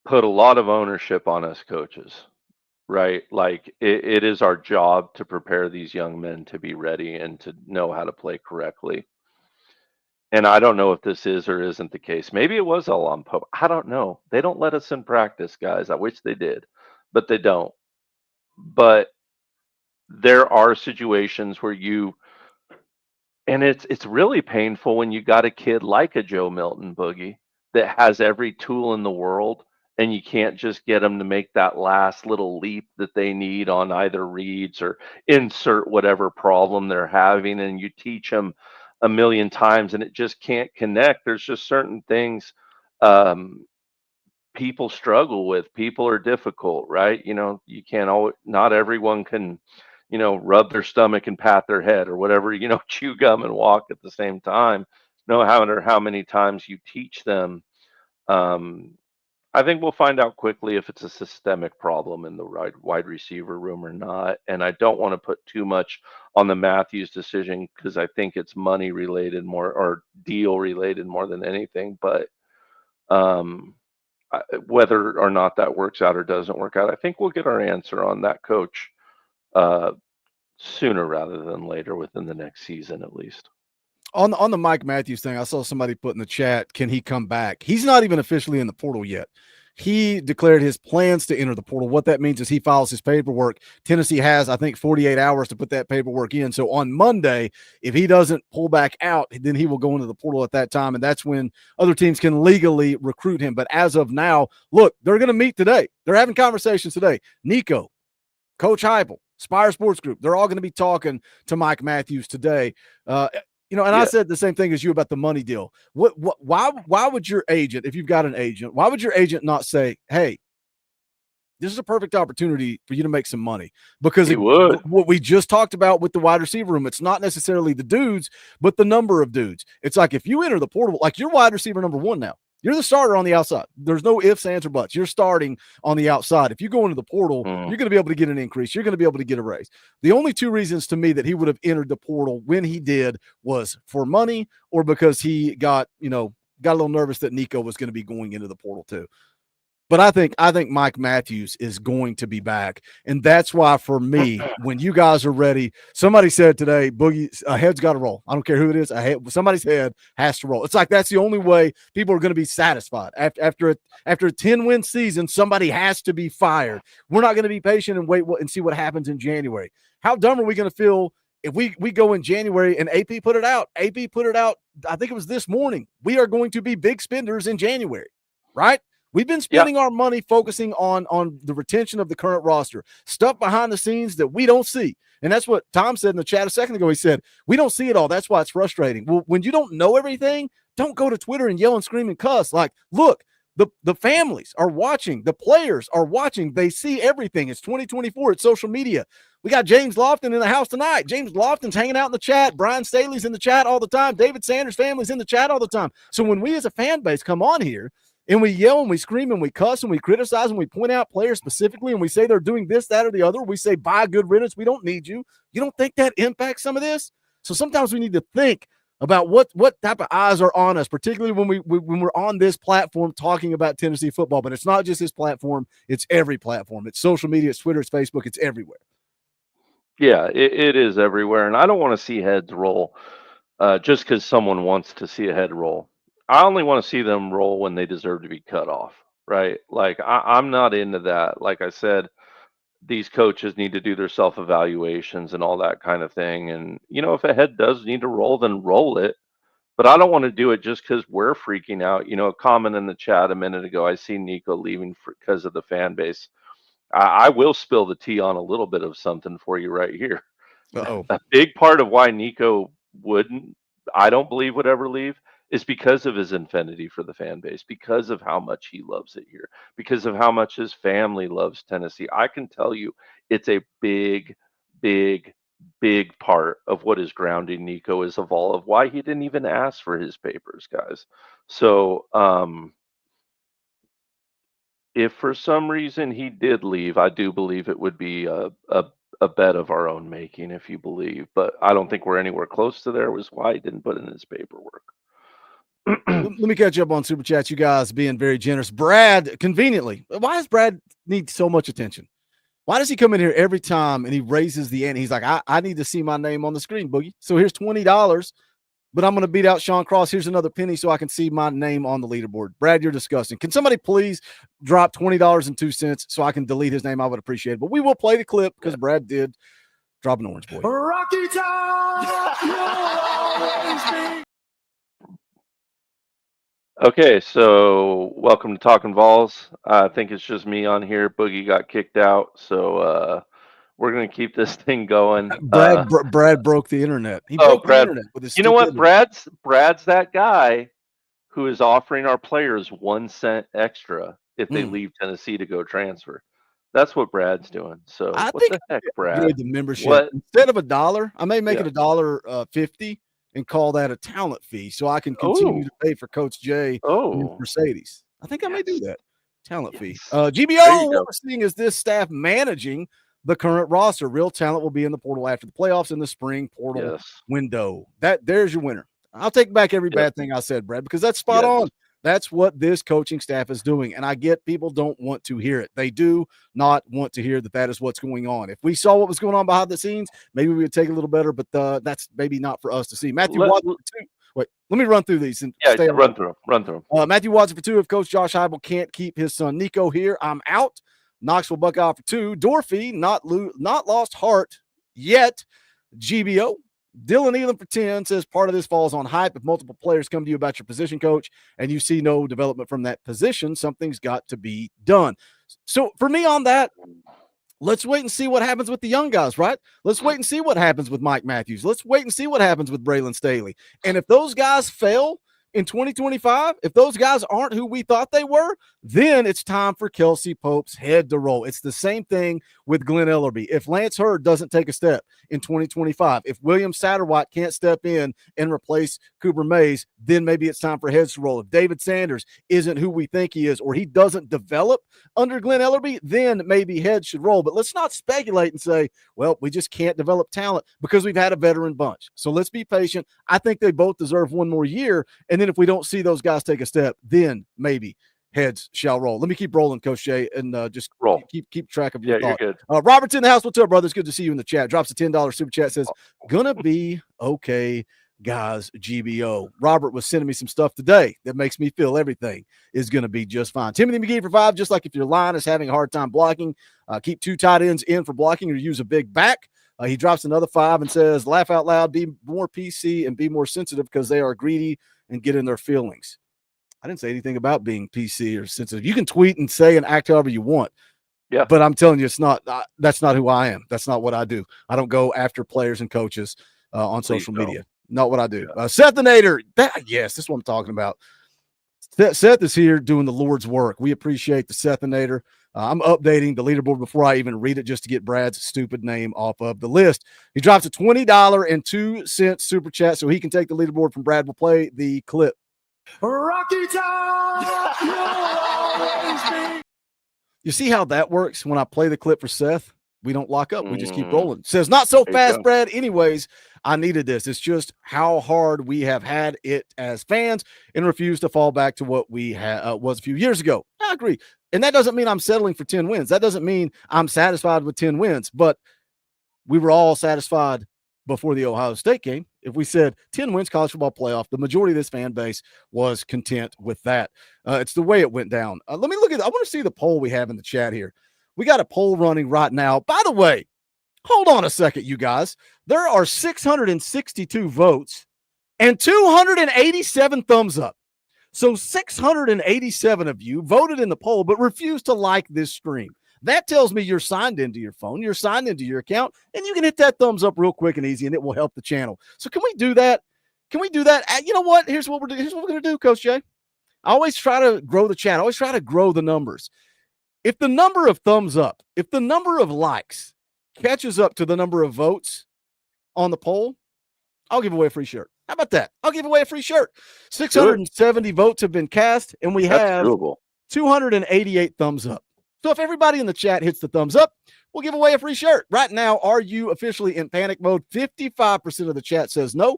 put a lot of ownership on us coaches, right? Like it is our job to prepare these young men to be ready and to know how to play correctly. And I don't know if this is or isn't the case. Maybe it was all on Pope. I don't know. They don't let us in practice, guys. I wish they did, but they don't. But there are situations where and it's really painful when you got a kid like a Joe Milton, Boogie, that has every tool in the world, and you can't just get them to make that last little leap that they need on either reads or insert whatever problem they're having, and you teach them a million times and it just can't connect. There's just certain things people struggle with. People are difficult, right? You can't always, not everyone can, rub their stomach and pat their head or whatever, chew gum and walk at the same time. No matter how many times you teach them. I think we'll find out quickly if it's a systemic problem in the wide receiver room or not. And I don't want to put too much on the Matthews decision because I think it's money related more or deal related more than anything. But whether or not that works out or doesn't work out, I think we'll get our answer on that coach sooner rather than later, within the next season at least. On the Mike Matthews thing, I saw somebody put in the chat, can he come back? He's not even officially in the portal yet. He declared his plans to enter the portal. What that means is he files his paperwork. Tennessee has, I think, 48 hours to put that paperwork in. So on Monday, if he doesn't pull back out, then he will go into the portal at that time, and that's when other teams can legally recruit him. But as of now, look, they're going to meet today. They're having conversations today. Nico, Coach Heupel, Spire Sports Group, they're all going to be talking to Mike Matthews today. I said the same thing as you about the money deal. Why would your agent, if you've got an agent, why would your agent not say, hey, this is a perfect opportunity for you to make some money? Because what we just talked about with the wide receiver room, it's not necessarily the dudes, but the number of dudes. It's like if you enter the portal, like you're wide receiver number one now. You're the starter on the outside. There's no ifs, ands, or buts. You're starting on the outside. If you go into the portal, you're going to be able to get an increase. You're going to be able to get a raise. The only two reasons to me that he would have entered the portal when he did was for money or because he got a little nervous that Nico was going to be going into the portal too. But I think Mike Matthews is going to be back. And that's why, for me, when you guys are ready, somebody said today, Boogie, a head's got to roll. I don't care who it is. Somebody's head has to roll. It's like that's the only way people are going to be satisfied. After a 10-win season, somebody has to be fired. We're not going to be patient and wait and see what happens in January. How dumb are we going to feel if we go in January and AP put it out? AP put it out, I think it was this morning. We are going to be big spenders in January, right? We've been spending our money focusing on the retention of the current roster, stuff behind the scenes that we don't see. And that's what Tom said in the chat a second ago. He said, we don't see it all. That's why it's frustrating. Well, when you don't know everything, don't go to Twitter and yell and scream and cuss. Like, look, the families are watching. The players are watching. They see everything. It's 2024. It's social media. We got James Lofton in the house tonight. James Lofton's hanging out in the chat. Brian Staley's in the chat all the time. David Sanders' family's in the chat all the time. So when we as a fan base come on here, and we yell and we scream and we cuss and we criticize and we point out players specifically and we say they're doing this, that, or the other. We say, bye, good riddance. We don't need you. You don't think that impacts some of this? So sometimes we need to think about what type of eyes are on us, particularly when we're on this platform talking about Tennessee football. But it's not just this platform. It's every platform. It's social media. It's Twitter. It's Facebook. It's everywhere. Yeah, it is everywhere. And I don't want to see heads roll just because someone wants to see a head roll. I only want to see them roll when they deserve to be cut off, right? Like I'm not into that. Like I said, these coaches need to do their self-evaluations and all that kind of thing. And, if a head does need to roll, then roll it. But I don't want to do it just because we're freaking out. A comment in the chat a minute ago, I see Nico leaving because of the fan base. I will spill the tea on a little bit of something for you right here. Uh-oh. A big part of why Nico I don't believe would ever leave, is because of his infinity for the fan base, because of how much he loves it here, because of how much his family loves Tennessee. I can tell you it's a big, big, big part of what is grounding Nico is of all of why he didn't even ask for his papers, guys. So, if for some reason he did leave, I do believe it would be a bet of our own making, if you believe. But I don't think we're anywhere close to there, was why he didn't put in his paperwork. Let me catch you up on Super Chats. You guys being very generous. Brad, conveniently, why does Brad need so much attention? Why does he come in here every time and he raises the ante? He's like, I need to see my name on the screen, Boogie. So here's $20, but I'm going to beat out Sean Cross. Here's another penny so I can see my name on the leaderboard. Brad, you're disgusting. Can somebody please drop $20.02 so I can delete his name? I would appreciate it. But we will play the clip because Brad did drop an orange boy. Rocky Top! Okay, so welcome to Talkin VAWLS. I think it's just me on here. Boogie got kicked out, so we're gonna keep this thing going. Brad broke the internet. He broke the internet with his. You know what? Brad's that guy who is offering our players 1 cent extra if they leave Tennessee to go transfer. That's what Brad's doing. So I what think the heck, Brad? the membership What? instead of $1, I may make it $1.50 and call that a talent fee, so I can continue to pay for Coach Jay and Mercedes. I think I may do that. Talent fee. GBO, what we're seeing is this staff managing the current roster. Real talent will be in the portal after the playoffs in the spring portal window. There's your winner. I'll take back every bad thing I said, Brad, because that's spot on. That's what this coaching staff is doing. And I get people don't want to hear it. They do not want to hear that is what's going on. If we saw what was going on behind the scenes, maybe we would take a little better, but that's maybe not for us to see. Matthew Watson for 2. Wait, let me run through these. And run through them. Matthew Watson for 2. If Coach Josh Heupel can't keep his son Nico here, I'm out. Knoxville Buckeye for 2. Dorfy, not lost heart yet. GBO. Dylan Elam for 10 says part of this falls on hype. If multiple players come to you about your position coach and you see no development from that position, something's got to be done. So for me on that, let's wait and see what happens with the young guys, right? Let's wait and see what happens with Mike Matthews. Let's wait and see what happens with Braylon Staley. And if those guys fail in 2025, if those guys aren't who we thought they were, then it's time for Kelsey Pope's head to roll. It's the same thing with Glenn Ellerby. If Lance Hurd doesn't take a step in 2025, if William Satterwhite can't step in and replace Cooper Mays, then maybe it's time for heads to roll. If David Sanders isn't who we think he is, or he doesn't develop under Glenn Ellerby, then maybe heads should roll. But let's not speculate and say, well, we just can't develop talent because we've had a veteran bunch. So let's be patient. I think they both deserve one more year. And then if we don't see those guys take a step, then maybe heads shall roll. Let me keep rolling, Coach Jay, and just roll. Keep track of your thought. You're good. Robert's in the house. What's up, brother? It's good to see you in the chat. Drops a $10 super chat. Says, gonna be okay, guys. GBO. Robert was sending me some stuff today that makes me feel everything is gonna be just fine. Timothy McGee for 5. Just like if your line is having a hard time blocking, keep 2 tight ends in for blocking or use a big back. He drops another 5 and says, laugh out loud, be more PC and be more sensitive because they are greedy and get in their feelings. I didn't say anything about being PC or sensitive. You can tweet and say and act however you want. Yeah. But I'm telling you, it's not. That's not who I am. That's not what I do. I don't go after players and coaches on social media. Not what I do. Seth the Nader. Yes, this is what I'm talking about. Seth is here doing the Lord's work. We appreciate the Seth the Nader. I'm updating the leaderboard before I even read it just to get Brad's stupid name off of the list. He drops a $20.02 super chat so he can take the leaderboard from Brad. We'll play the clip. Rocky Top! You see how that works when I play the clip for Seth? We don't lock up. We just keep rolling. Says, not so fast, Brad. Anyways, I needed this. It's just how hard we have had it as fans and refuse to fall back to what we was a few years ago. I agree. And that doesn't mean I'm settling for 10 wins. That doesn't mean I'm satisfied with 10 wins. But we were all satisfied before the Ohio State game. If we said 10 wins, college football playoff, the majority of this fan base was content with that. It's the way it went down. Let me look at I want to see the poll we have in the chat here. We got a poll running right now. By the way, hold on a second, you guys. There are 662 votes and 287 thumbs up. So 687 of you voted in the poll, but refused to like this stream. That tells me you're signed into your phone, you're signed into your account, and you can hit that thumbs up real quick and easy, and it will help the channel. So can we do that? Can we do that? You know what? Here's what we're going to do, Coach Jay. I always try to grow the channel. I always try to grow the numbers. If the number of thumbs up, if the number of likes catches up to the number of votes on the poll, I'll give away a free shirt. How about that? I'll give away a free shirt. 670 votes have been cast, and we have 288 thumbs up. So if everybody in the chat hits the thumbs up, we'll give away a free shirt. Right now, are you officially in panic mode? 55% of the chat says no.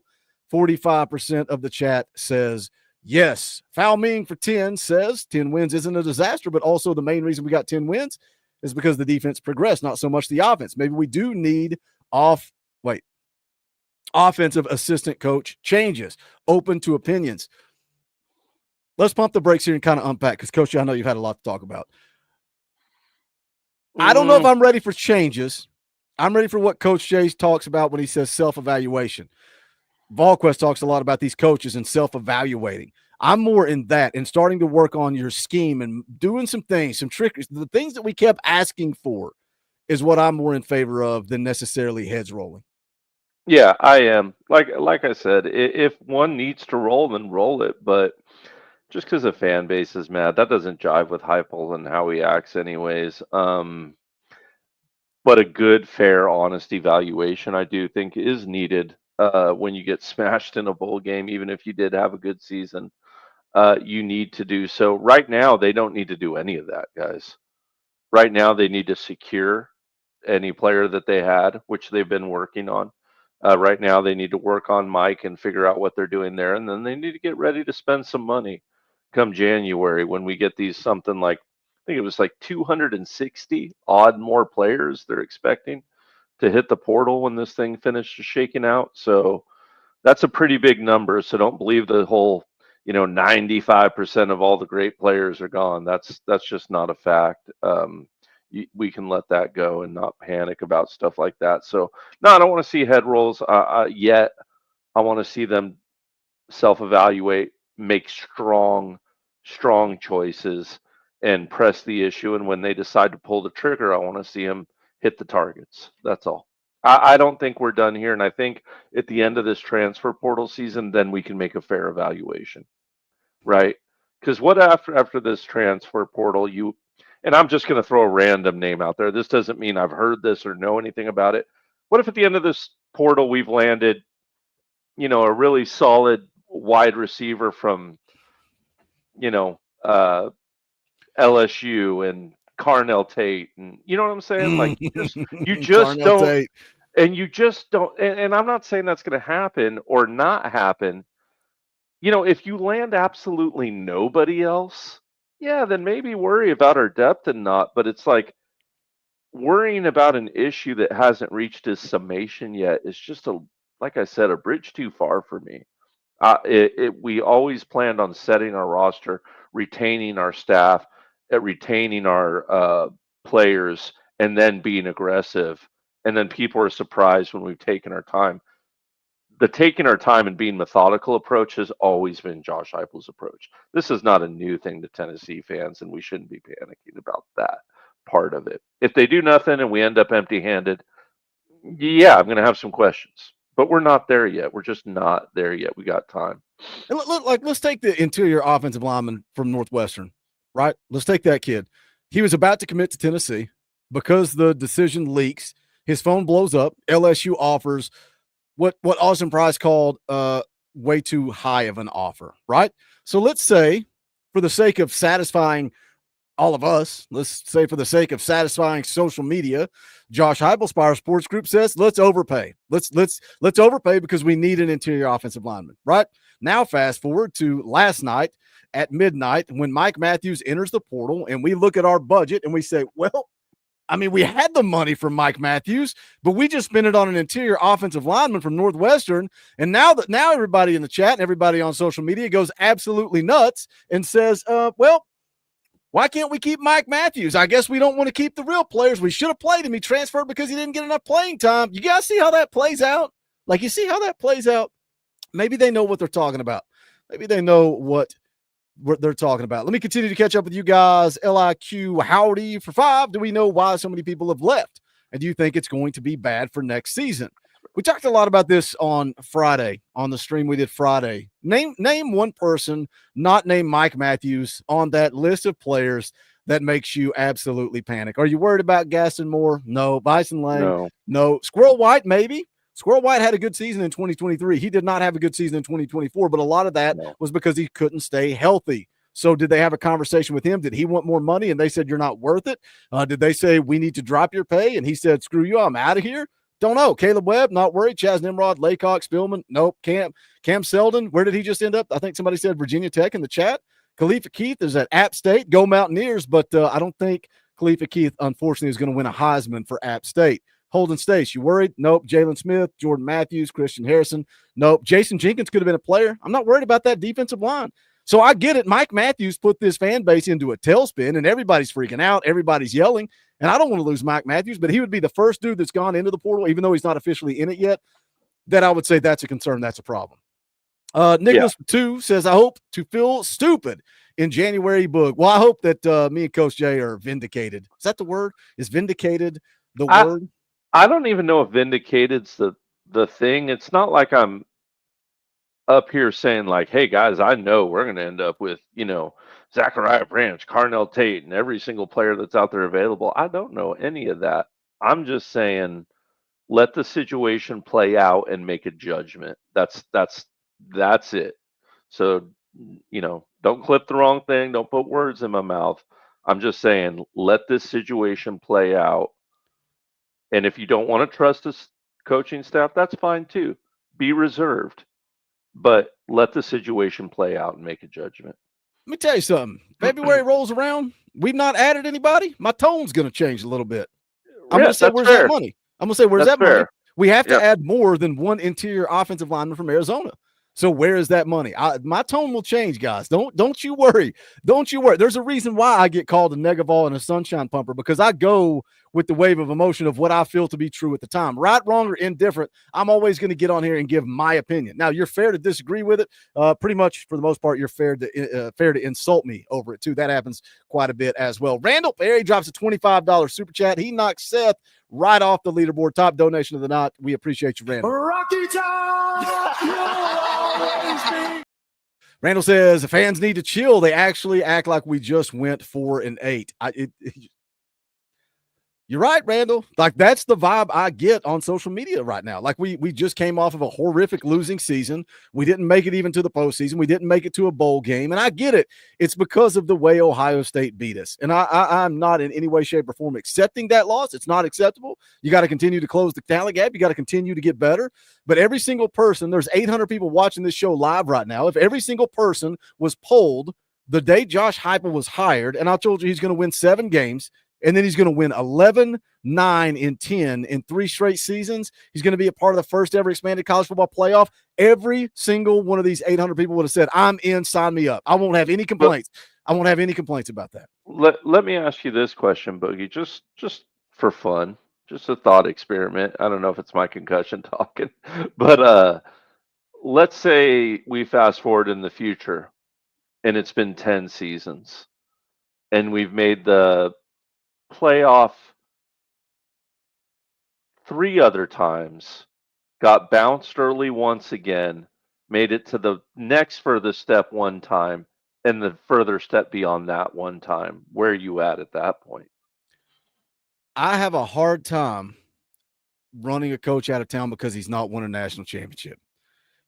45% of the chat says yes. Foul Ming for 10 says 10 wins isn't a disaster, but also the main reason we got 10 wins is because the defense progressed, not so much the offense. Maybe we do need offensive assistant coach changes. Open to opinions. Let's pump the brakes here and kind of unpack, because, Coach, I know you've had a lot to talk about. I don't know if I'm ready for changes. I'm ready for what Coach Jay talks about when he says self-evaluation. VolQuest talks a lot about these coaches and self-evaluating. I'm more in that and starting to work on your scheme and doing some things, some tricks. The things that we kept asking for is what I'm more in favor of than necessarily heads rolling. Yeah, I am. Like I said, if one needs to roll, then roll it. But just because the fan base is mad, that doesn't jive with Heupel and how he acts anyways. But a good, fair, honest evaluation, I do think, is needed when you get smashed in a bowl game, even if you did have a good season. You need to do so. Right now, they don't need to do any of that, guys. Right now, they need to secure any player that they had, which they've been working on. Right now, they need to work on Mike and figure out what they're doing there. And then they need to get ready to spend some money come January when we get these something like, I think it was like 260 odd more players they're expecting to hit the portal when this thing finishes shaking out. So that's a pretty big number. So don't believe the whole, 95% of all the great players are gone. That's just not a fact. We can let that go and not panic about stuff like that. So no, I don't want to see head rolls yet. I want to see them self-evaluate, make strong choices, and press the issue. And when they decide to pull the trigger, I want to see them hit the targets. That's all. I don't think we're done here. And I think at the end of this transfer portal season, then we can make a fair evaluation, right? Because what after this transfer portal, and I'm just going to throw a random name out there. This doesn't mean I've heard this or know anything about it. What if at the end of this portal we've landed, a really solid wide receiver from, LSU and Carnell Tate, and you know what I'm saying? Like you just don't, Tate. And you just don't. And I'm not saying that's going to happen or not happen. If you land absolutely nobody else, yeah, then maybe worry about our depth and not. But it's like worrying about an issue that hasn't reached its summation yet is just like I said, a bridge too far for me. We always planned on setting our roster, retaining our staff, retaining our players, and then being aggressive. And then people are surprised when we've taken our time. The taking our time and being methodical approach has always been Josh Heupel's approach. This is not a new thing to Tennessee fans, and we shouldn't be panicking about that part of it. If they do nothing and we end up empty-handed, yeah, I'm going to have some questions. But we're not there yet. We're just not there yet. We got time. And let's take the interior offensive lineman from Northwestern, right? Let's take that kid. He was about to commit to Tennessee because the decision leaks. His phone blows up. LSU offers what Austin Price called way too high of an offer, right? So let's say, for the sake of satisfying all of us, let's say for the sake of satisfying social media, Josh Heupel, Spire Sports Group says, let's overpay. Let's overpay because we need an interior offensive lineman, right? Now fast forward to last night at midnight when Mike Matthews enters the portal and we look at our budget and we say, well, we had the money from Mike Matthews, but we just spent it on an interior offensive lineman from Northwestern. And now everybody in the chat and everybody on social media goes absolutely nuts and says, well, Why can't we keep Mike Matthews? I guess we don't want to keep the real players. We should have played him. He transferred because he didn't get enough playing time. You guys see how that plays out? Like, you see how that plays out? Maybe they know what they're talking about. Maybe they know what they're talking about. Let me continue to catch up with you guys. LIQ Howdy for 5. Do we know why so many people have left? And do you think it's going to be bad for next season? We talked a lot about this on Friday, on the stream we did Friday. Name one person, not named Mike Matthews, on that list of players that makes you absolutely panic. Are you worried about Gaston Moore? No. Bison Lang? No. Squirrel White, maybe. Squirrel White had a good season in 2023. He did not have a good season in 2024, but a lot of that was because he couldn't stay healthy. So did they have a conversation with him? Did he want more money? And they said, you're not worth it. Did they say, we need to drop your pay? And he said, screw you, I'm out of here. Don't know. Caleb Webb, not worried. Chaz Nimrod, Laycock, Spillman, nope. Cam Selden, where did he just end up? I think somebody said Virginia Tech in the chat. Khalifa Keith is at App State. Go Mountaineers, but I don't think Khalifa Keith, unfortunately, is going to win a Heisman for App State. Holden Stace, you worried? Nope. Jalen Smith, Jordan Matthews, Christian Harrison. Nope. Jason Jenkins could have been a player. I'm not worried about that defensive line. So I get it. Mike Matthews put this fan base into a tailspin, and everybody's freaking out. Everybody's yelling. And I don't want to lose Mike Matthews, but he would be the first dude that's gone into the portal, even though he's not officially in it yet, that I would say that's a concern. That's a problem. Nicholas 2 says, I hope to feel stupid in January, Boog. Well, I hope that me and Coach Jay are vindicated. Is that the word? Is vindicated the word? I don't even know if vindicated's the thing. It's not like I'm up here saying like, hey guys, I know we're going to end up with, Zachariah Branch, Carnell Tate, and every single player that's out there available. I don't know any of that. I'm just saying, let the situation play out and make a judgment. That's it. So, don't clip the wrong thing. Don't put words in my mouth. I'm just saying, let this situation play out. And if you don't want to trust this coaching staff, that's fine too. Be reserved, but let the situation play out and make a judgment. Let me tell you something. February rolls around. We've not added anybody. My tone's going to change a little bit. I'm going to say, where's that money? I'm going to say, where's that money? We have to add more than one interior offensive lineman from Arizona. So where is that money? My tone will change, guys. Don't you worry. Don't you worry. There's a reason why I get called a negaval and a sunshine pumper, because I go with the wave of emotion of what I feel to be true at the time. Right, wrong, or indifferent, I'm always going to get on here and give my opinion. Now, you're fair to disagree with it. Pretty much, for the most part, you're fair to insult me over it, too. That happens quite a bit as well. Randall Perry drops a $25 super chat. He knocks Seth right off the leaderboard. Top donation of the night. We appreciate you, Randall. Rocky Top! Randall says, the fans need to chill. They actually act like we just went 4-8. You're right, Randall. Like, that's the vibe I get on social media right now. Like, we just came off of a horrific losing season. We didn't make it even to the postseason. We didn't make it to a bowl game. And I get it. It's because of the way Ohio State beat us. And I'm not in any way, shape, or form accepting that loss. It's not acceptable. You got to continue to close the talent gap. You got to continue to get better. But every single person, there's 800 people watching this show live right now. If every single person was polled the day Josh Heupel was hired, and I told you he's going to win 7 games, and then he's going to win 11, 9, and 10 in 3 straight seasons. He's going to be a part of the first ever expanded college football playoff. Every single one of these 800 people would have said, I'm in, sign me up. I won't have any complaints. I won't have any complaints about that. Let me ask you this question, Boogie, just for fun, just a thought experiment. I don't know if it's my concussion talking, but let's say we fast forward in the future and it's been 10 seasons and we've made the playoff 3 other times, got bounced early once again, made it to the next furthest step one time, and the further step beyond that one time. Where are you at that point? I have a hard time running a coach out of town because he's not won a national championship.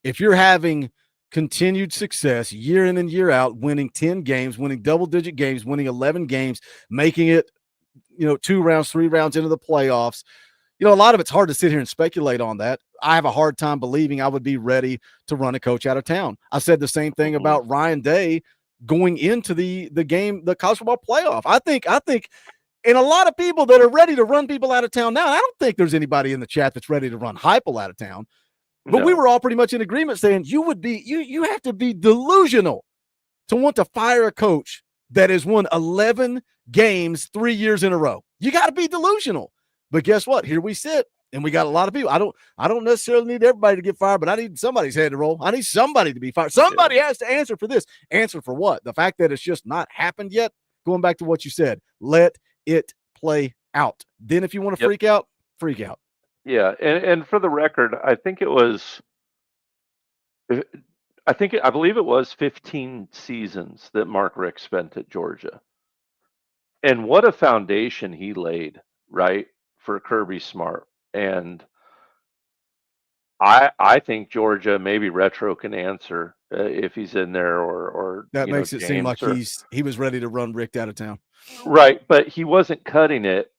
If you're having continued success year in and year out, winning 10 games, winning double-digit games, winning 11 games, making it 2 rounds, 3 rounds into the playoffs. A lot of it's hard to sit here and speculate on that. I have a hard time believing I would be ready to run a coach out of town. I said the same thing about Ryan Day going into the game, the college football playoff. I think, and a lot of people that are ready to run people out of town now, I don't think there's anybody in the chat that's ready to run Heupel out of town. But we were all pretty much in agreement saying you have to be delusional to want to fire a coach that has won 11 games 3 years in a row. You got to be delusional. But guess what? Here we sit, and we got a lot of people. I don't necessarily need everybody to get fired, but I need somebody's head to roll. I need somebody to be fired. Somebody has to answer for this. Answer for what? The fact that it's just not happened yet? Going back to what you said, let it play out. Then if you want to freak out, freak out. Yeah, and for the record, I believe it was 15 seasons that Mark Richt spent at Georgia. And what a foundation he laid, right, for Kirby Smart. And I think Georgia, maybe Retro can answer if he's in there, or that makes it seem like or, he was ready to run Richt out of town. Right, but he wasn't cutting it.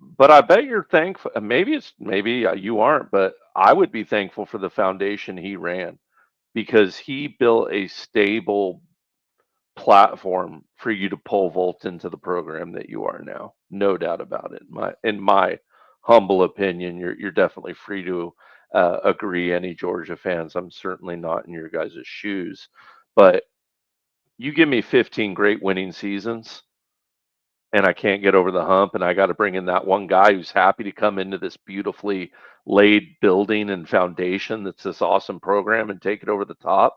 But I bet you're thankful. Maybe you aren't, but I would be thankful for the foundation he ran, because he built a stable platform for you to pole vault into the program that you are now. No doubt about it. In my humble opinion, you're definitely free to agree. Any Georgia fans, I'm certainly not in your guys' shoes, but you give me 15 great winning seasons, and I can't get over the hump, and I got to bring in that one guy who's happy to come into this beautifully laid building and foundation that's this awesome program and take it over the top.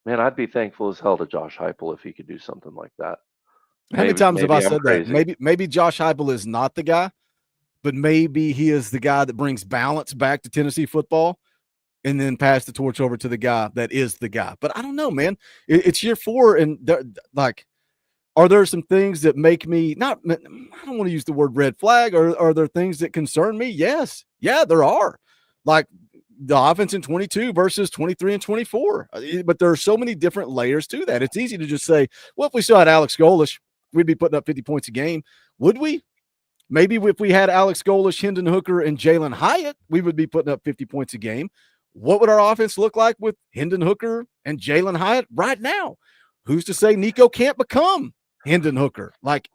Man, I'd be thankful as hell to Josh Heupel if he could do something like that. How many times have I said that? Maybe Josh Heupel is not the guy, but maybe he is the guy that brings balance back to Tennessee football and then pass the torch over to the guy that is the guy. But I don't know, man. It's year 4, and like, are there some things that make me I don't want to use the word red flag, or are there things that concern me? Yes. Yeah, there are. Like the offense in 22 versus 23 and 24. But there are so many different layers to that. It's easy to just say, well, if we still had Alex Golish, we'd be putting up 50 points a game. Would we? Maybe if we had Alex Golish, Hendon Hooker, and Jalen Hyatt, we would be putting up 50 points a game. What would our offense look like with Hendon Hooker and Jalen Hyatt right now? Who's to say Nico can't become Hendon Hooker? Like,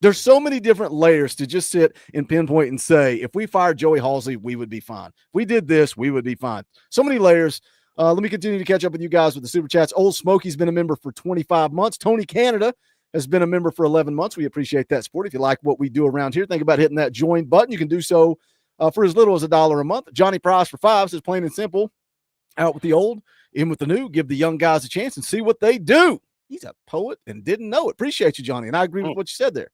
there's so many different layers to just sit and pinpoint and say, if we fired Joey Halsey, we would be fine. If we did this, we would be fine. So many layers. Let me continue to catch up with you guys with the Super Chats. Old Smokey's been a member for 25 months. Tony Canada has been a member for 11 months. We appreciate that support. If you like what we do around here, think about hitting that join button. You can do so for as little as $1 a month. Johnny Price for 5 says, plain and simple, out with the old, in with the new. Give the young guys a chance and see what they do. He's a poet and didn't know it. Appreciate you, Johnny. And I agree with what you said there.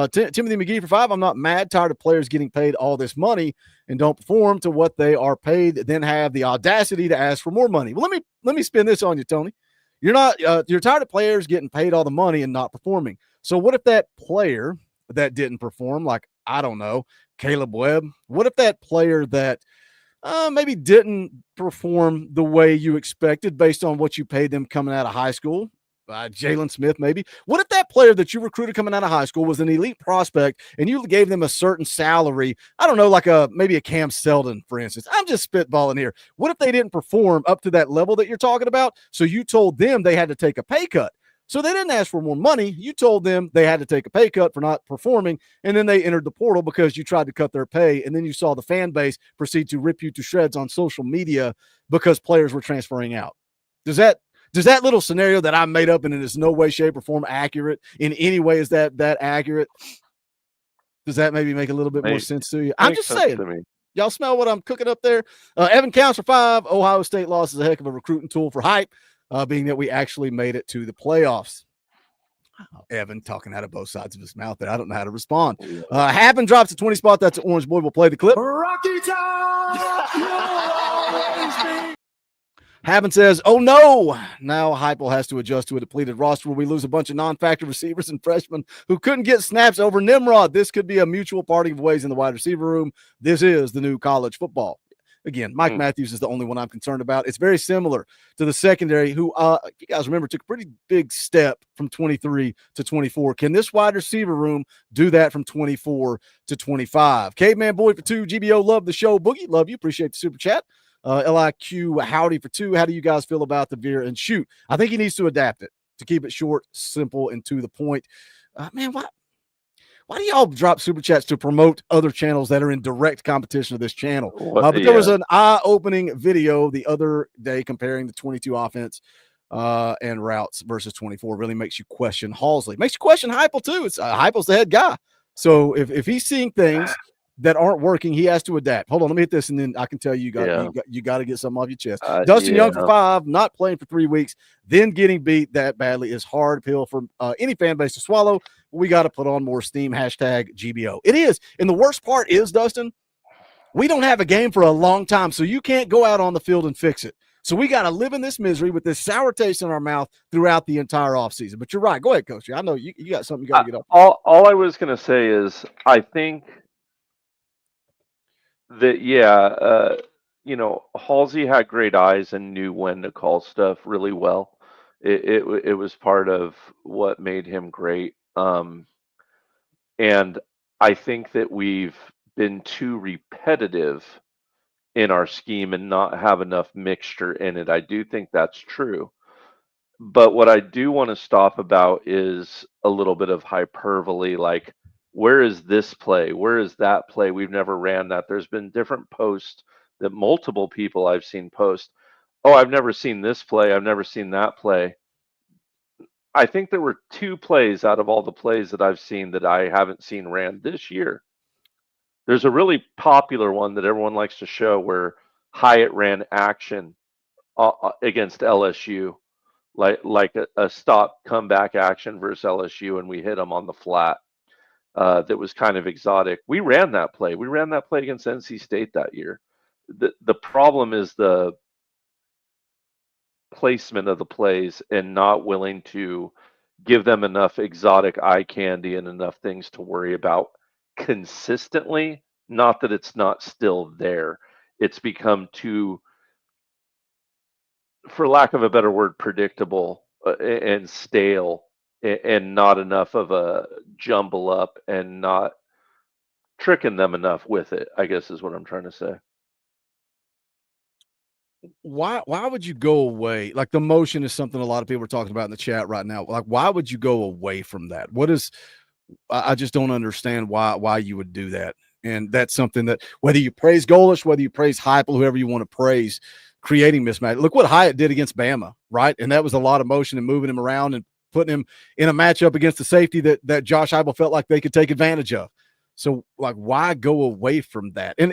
Timothy McGee for 5. I'm not mad. Tired of players getting paid all this money and don't perform to what they are paid, then have the audacity to ask for more money. Well, let me spin this on you, Tony. You're tired of players getting paid all the money and not performing. So what if that player that didn't perform, like, I don't know, Caleb Webb, what if that player that maybe didn't perform the way you expected based on what you paid them coming out of high school? Jalen Smith, maybe. What if that player that you recruited coming out of high school was an elite prospect and you gave them a certain salary? I don't know, like maybe a Cam Seldon, for instance. I'm just spitballing here. What if they didn't perform up to that level that you're talking about? So you told them they had to take a pay cut. So they didn't ask for more money. You told them they had to take a pay cut for not performing, and then they entered the portal because you tried to cut their pay, and then you saw the fan base proceed to rip you to shreds on social media because players were transferring out. Does that little scenario that I made up and it is no way, shape, or form accurate in any way? Is that accurate? Does that maybe make a little bit more sense to you? I'm just saying. Y'all smell what I'm cooking up there? Evan counts for 5. Ohio State loss is a heck of a recruiting tool for hype, being that we actually made it to the playoffs. Evan talking out of both sides of his mouth there. I don't know how to respond. Happen drops a 20 spot. That's an Orange Boy. We'll play the clip. Rocky Top! Happen says, oh no, now Heupel has to adjust to a depleted roster where we lose a bunch of non-factor receivers and freshmen who couldn't get snaps over Nimrod. This could be a mutual parting of ways in the wide receiver room. This is the new college football. Again, Mike Matthews is the only one I'm concerned about. It's very similar to the secondary who, if you guys remember, took a pretty big step from 23 to 24. Can this wide receiver room do that from 24 to 25? Caveman Boy for 2. GBO, love the show. Boogie, love you. Appreciate the super chat. LIQ Howdy for 2. How do you guys feel about the veer and shoot? I think he needs to adapt it to keep it short, simple, and to the point. Man, why do y'all drop super chats to promote other channels that are in direct competition to this channel? But there was an eye-opening video the other day comparing the 22 offense and routes versus 24 really makes you question Halsley. Makes you question Heupel too. It's Heupel's the head guy. So if he's seeing things that aren't working, he has to adapt. Hold on, let me hit this, and then I can tell you you got to get something off your chest. Dustin Young for 5, not playing for 3 weeks, then getting beat that badly is hard pill for any fan base to swallow. We got to put on more steam. #GBO. It is, and the worst part is, Dustin, we don't have a game for a long time, so you can't go out on the field and fix it. So we got to live in this misery with this sour taste in our mouth throughout the entire offseason. But you're right. Go ahead, Coach. I know you got something you got to get up. All I was going to say is I think that, Halsey had great eyes and knew when to call stuff really well. It was part of what made him great. And I think that we've been too repetitive in our scheme and not have enough mixture in it. I do think that's true. But what I do want to stop about is a little bit of hyperbole, like, where is this play? Where is that play? We've never ran that. There's been different posts that multiple people I've seen post. Oh, I've never seen this play. I've never seen that play. I think there were 2 plays out of all the plays that I've seen that I haven't seen ran this year. There's a really popular one that everyone likes to show where Hyatt ran action against LSU, like a stop comeback action versus LSU, and we hit them on the flat. That was kind of exotic. We ran that play. We ran that play against NC State that year. The problem is the placement of the plays and not willing to give them enough exotic eye candy and enough things to worry about consistently. Not that it's not still there. It's become too, for lack of a better word, predictable and stale, and not enough of a jumble up and not tricking them enough with it, I guess is what I'm trying to say. Why would you go away? Like, the motion is something a lot of people are talking about in the chat right now. Like, why would you go away from that? I just don't understand why you would do that. And that's something that, whether you praise Golish, whether you praise Heupel, whoever you want to praise, creating mismatch. Look what Hyatt did against Bama, right? And that was a lot of motion and moving him around and putting him in a matchup against the safety that Josh Heupel felt like they could take advantage of. So, like, why go away from that? And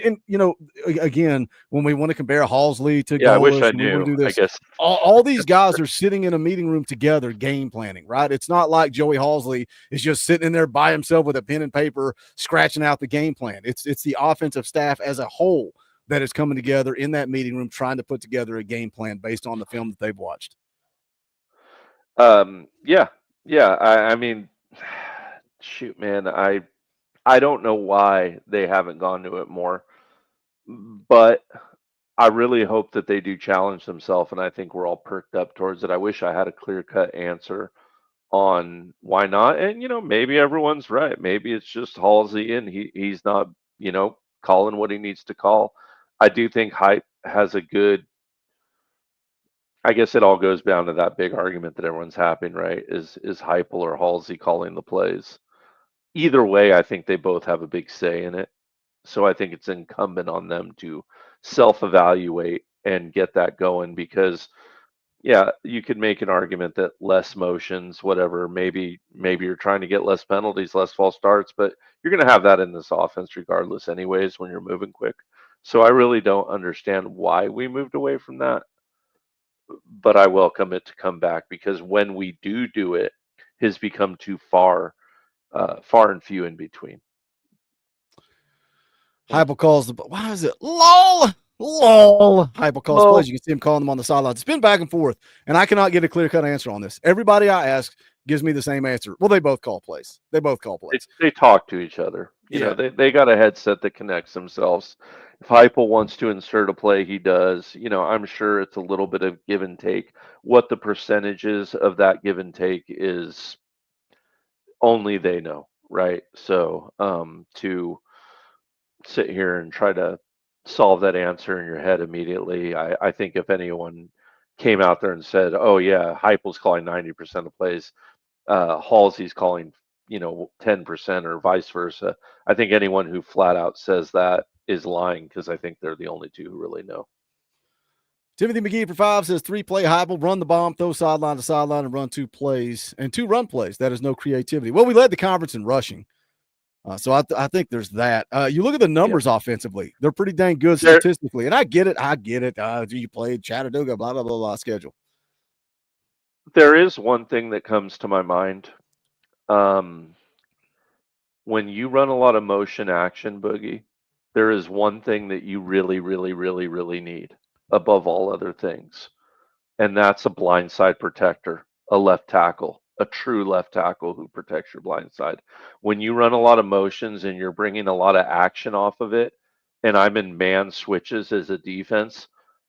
again, when we want to compare Halsley to Golish, I wish I we want knew. to do this, I guess all these guys are sitting in a meeting room together, game planning, right? It's not like Joey Halsley is just sitting in there by himself with a pen and paper, scratching out the game plan. It's the offensive staff as a whole that is coming together in that meeting room, trying to put together a game plan based on the film that they've watched. I mean, shoot, man, I don't know why they haven't gone to it more, but I really hope that they do challenge themselves, and I think we're all perked up towards it. I wish I had a clear-cut answer on why not, and maybe everyone's right. Maybe it's just Halsey, and he's not calling what he needs to call. I do think Hype has a good. I guess it all goes down to that big argument that everyone's having, right? Is Heupel or Halsey calling the plays? Either way, I think they both have a big say in it. So I think it's incumbent on them to self-evaluate and get that going, because you could make an argument that less motions, whatever, maybe you're trying to get less penalties, less false starts, but you're going to have that in this offense regardless anyways when you're moving quick. So I really don't understand why we moved away from that, but I welcome it to come back, because when we do it has become too far and few in between. Heupel calls why is it? LOL. Heupel calls plays. You can see him calling them on the sidelines. It's been back and forth, and I cannot get a clear-cut answer on this. Everybody I ask gives me the same answer. Well, they both call plays. They talk to each other. They got a headset that connects themselves. If Heupel wants to insert a play, he does. I'm sure it's a little bit of give and take. What the percentages of that give and take is, only they know, right? So to sit here and try to solve that answer in your head immediately, I think if anyone came out there and said, oh yeah, Heupel's calling 90% of plays, Halsey's calling 10% or vice versa, I think anyone who flat out says that is lying, because I think they're the only two who really know. Timothy McGee for 5 says 3-play Heupel, run the bomb, throw sideline to sideline, and run 2 plays and 2 run plays. That is no creativity. Well, we led the conference in rushing. So I think there's that. You look at the numbers offensively; they're pretty dang good statistically, and I get it. You played Chattanooga, blah blah blah blah schedule. There is one thing that comes to my mind. When you run a lot of motion action, Boogie, there is one thing that you really, really, really, really need above all other things, and that's a blindside protector, a left tackle. A true left tackle who protects your blind side. When you run a lot of motions and you're bringing a lot of action off of it, and I'm in man switches as a defense,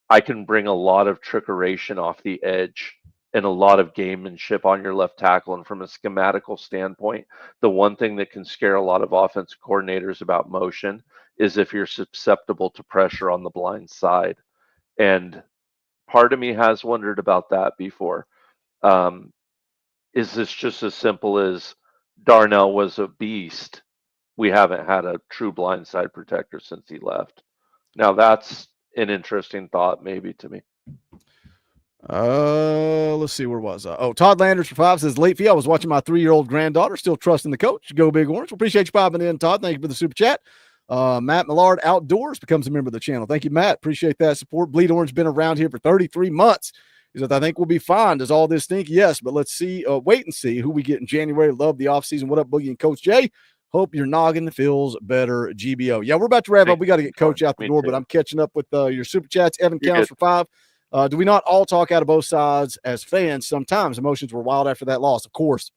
I can bring a lot of trickeration off the edge and a lot of gamemanship on your left tackle. And from a schematical standpoint, the one thing that can scare a lot of offensive coordinators about motion is if you're susceptible to pressure on the blind side. And part of me has wondered about that before. Is this just as simple as Darnell was a beast? We haven't had a true blindside protector since he left. Now that's an interesting thought, maybe, to me. Let's see, where was I? Oh, Todd Landers for 5 says late fee. I was watching my 3-year-old granddaughter, still trusting the coach. Go Big Orange. Appreciate you popping in, Todd. Thank you for the super chat. Matt Millard Outdoors becomes a member of the channel. Thank you, Matt. Appreciate that support. Bleed Orange been around here for 33 months. He said, I think we'll be fine. Does all this stink? Yes, but let's see. Wait and see who we get in January. Love the offseason. What up, Boogie and Coach Jay? Hope your noggin feels better, GBO. Yeah, we're about to wrap up. We got to get Coach out the door, but I'm catching up with your super chats. Evan Counts for 5. Do we not all talk out of both sides as fans? Sometimes emotions were wild after that loss. Of course.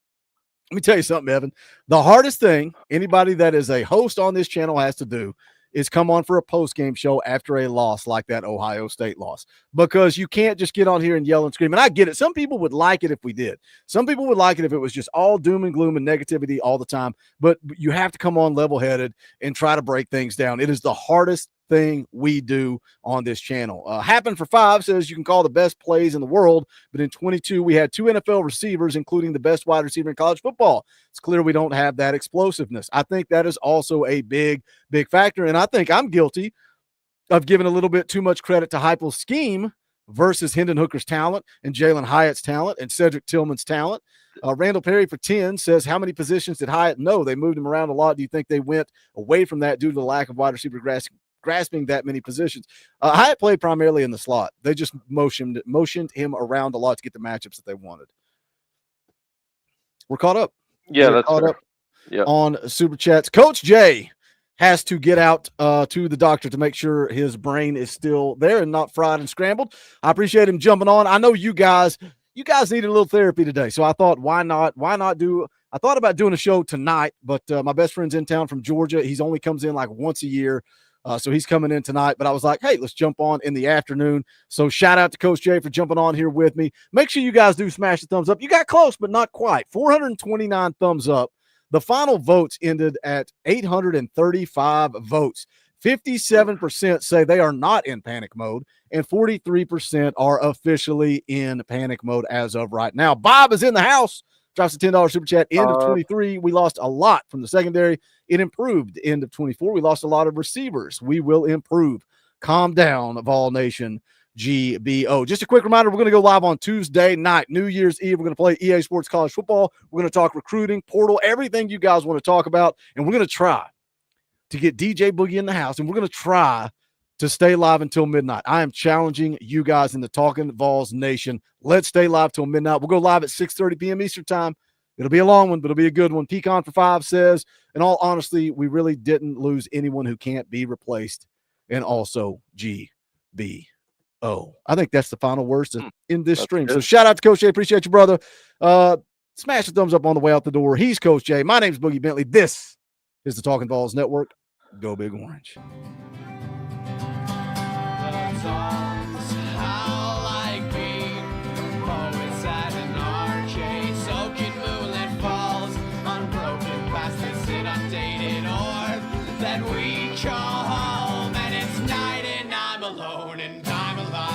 Let me tell you something, Evan. The hardest thing anybody that is a host on this channel has to do is come on for a post-game show after a loss like that Ohio State loss, because you can't just get on here and yell and scream. And I get it. Some people would like it if we did. Some people would like it if it was just all doom and gloom and negativity all the time. But you have to come on level-headed and try to break things down. It is the hardest thing we do on this channel. Happen for 5 says you can call the best plays in the world, but in 22 we had 2 NFL receivers, including the best wide receiver in college football. It's clear we don't have that explosiveness. I think that is also a big factor, and I think I'm guilty of giving a little bit too much credit to Heupel's scheme versus Hendon Hooker's talent and Jalen Hyatt's talent and Cedric Tillman's talent. Randall Perry for 10 says, how many positions did Hyatt know? They moved him around a lot. Do you think they went away from that due to the lack of wide receiver grasping that many positions? Hyatt played primarily in the slot. They just motioned him around a lot to get the matchups that they wanted. We're caught up. Yeah, that's caught up on super chats. Coach Jay has to get out to the doctor to make sure his brain is still there and not fried and scrambled. I appreciate him jumping on. I know you guys needed a little therapy today, so I thought, why not do? I thought about doing a show tonight, but my best friend's in town from Georgia. He's only comes in like once a year. So he's coming in tonight, but I was like, hey, let's jump on in the afternoon. So shout out to Coach Jay for jumping on here with me. Make sure you guys do smash the thumbs up. You got close, but not quite. 429 thumbs up. The final votes ended at 835 votes. 57% say they are not in panic mode, and 43% are officially in panic mode as of right now. Bob is in the house. Drops a $10 super chat. End of 23, we lost a lot from the secondary. It improved. End of 24, we lost a lot of receivers. We will improve. Calm down, Vol Nation GBO. Just a quick reminder, we're going to go live on Tuesday night, New Year's Eve. We're going to play EA Sports College Football. We're going to talk recruiting, portal, everything you guys want to talk about. And we're going to try to get DJ Boogie in the house, and we're going to try to stay live until midnight. I am challenging you guys in the Talkin VAWLS Nation. Let's stay live till midnight. We'll go live at 6:30 p.m. Eastern time. It'll be a long one, but it'll be a good one. Pecan for 5 says, in all honesty, we really didn't lose anyone who can't be replaced. And also GBO. I think that's the final words in this stream. Good. So shout out to Coach Jay. Appreciate you, brother. Smash the thumbs up on the way out the door. He's Coach Jay. My name's Boogie Bentley. This is the Talkin VAWLS Network. Go Big Orange.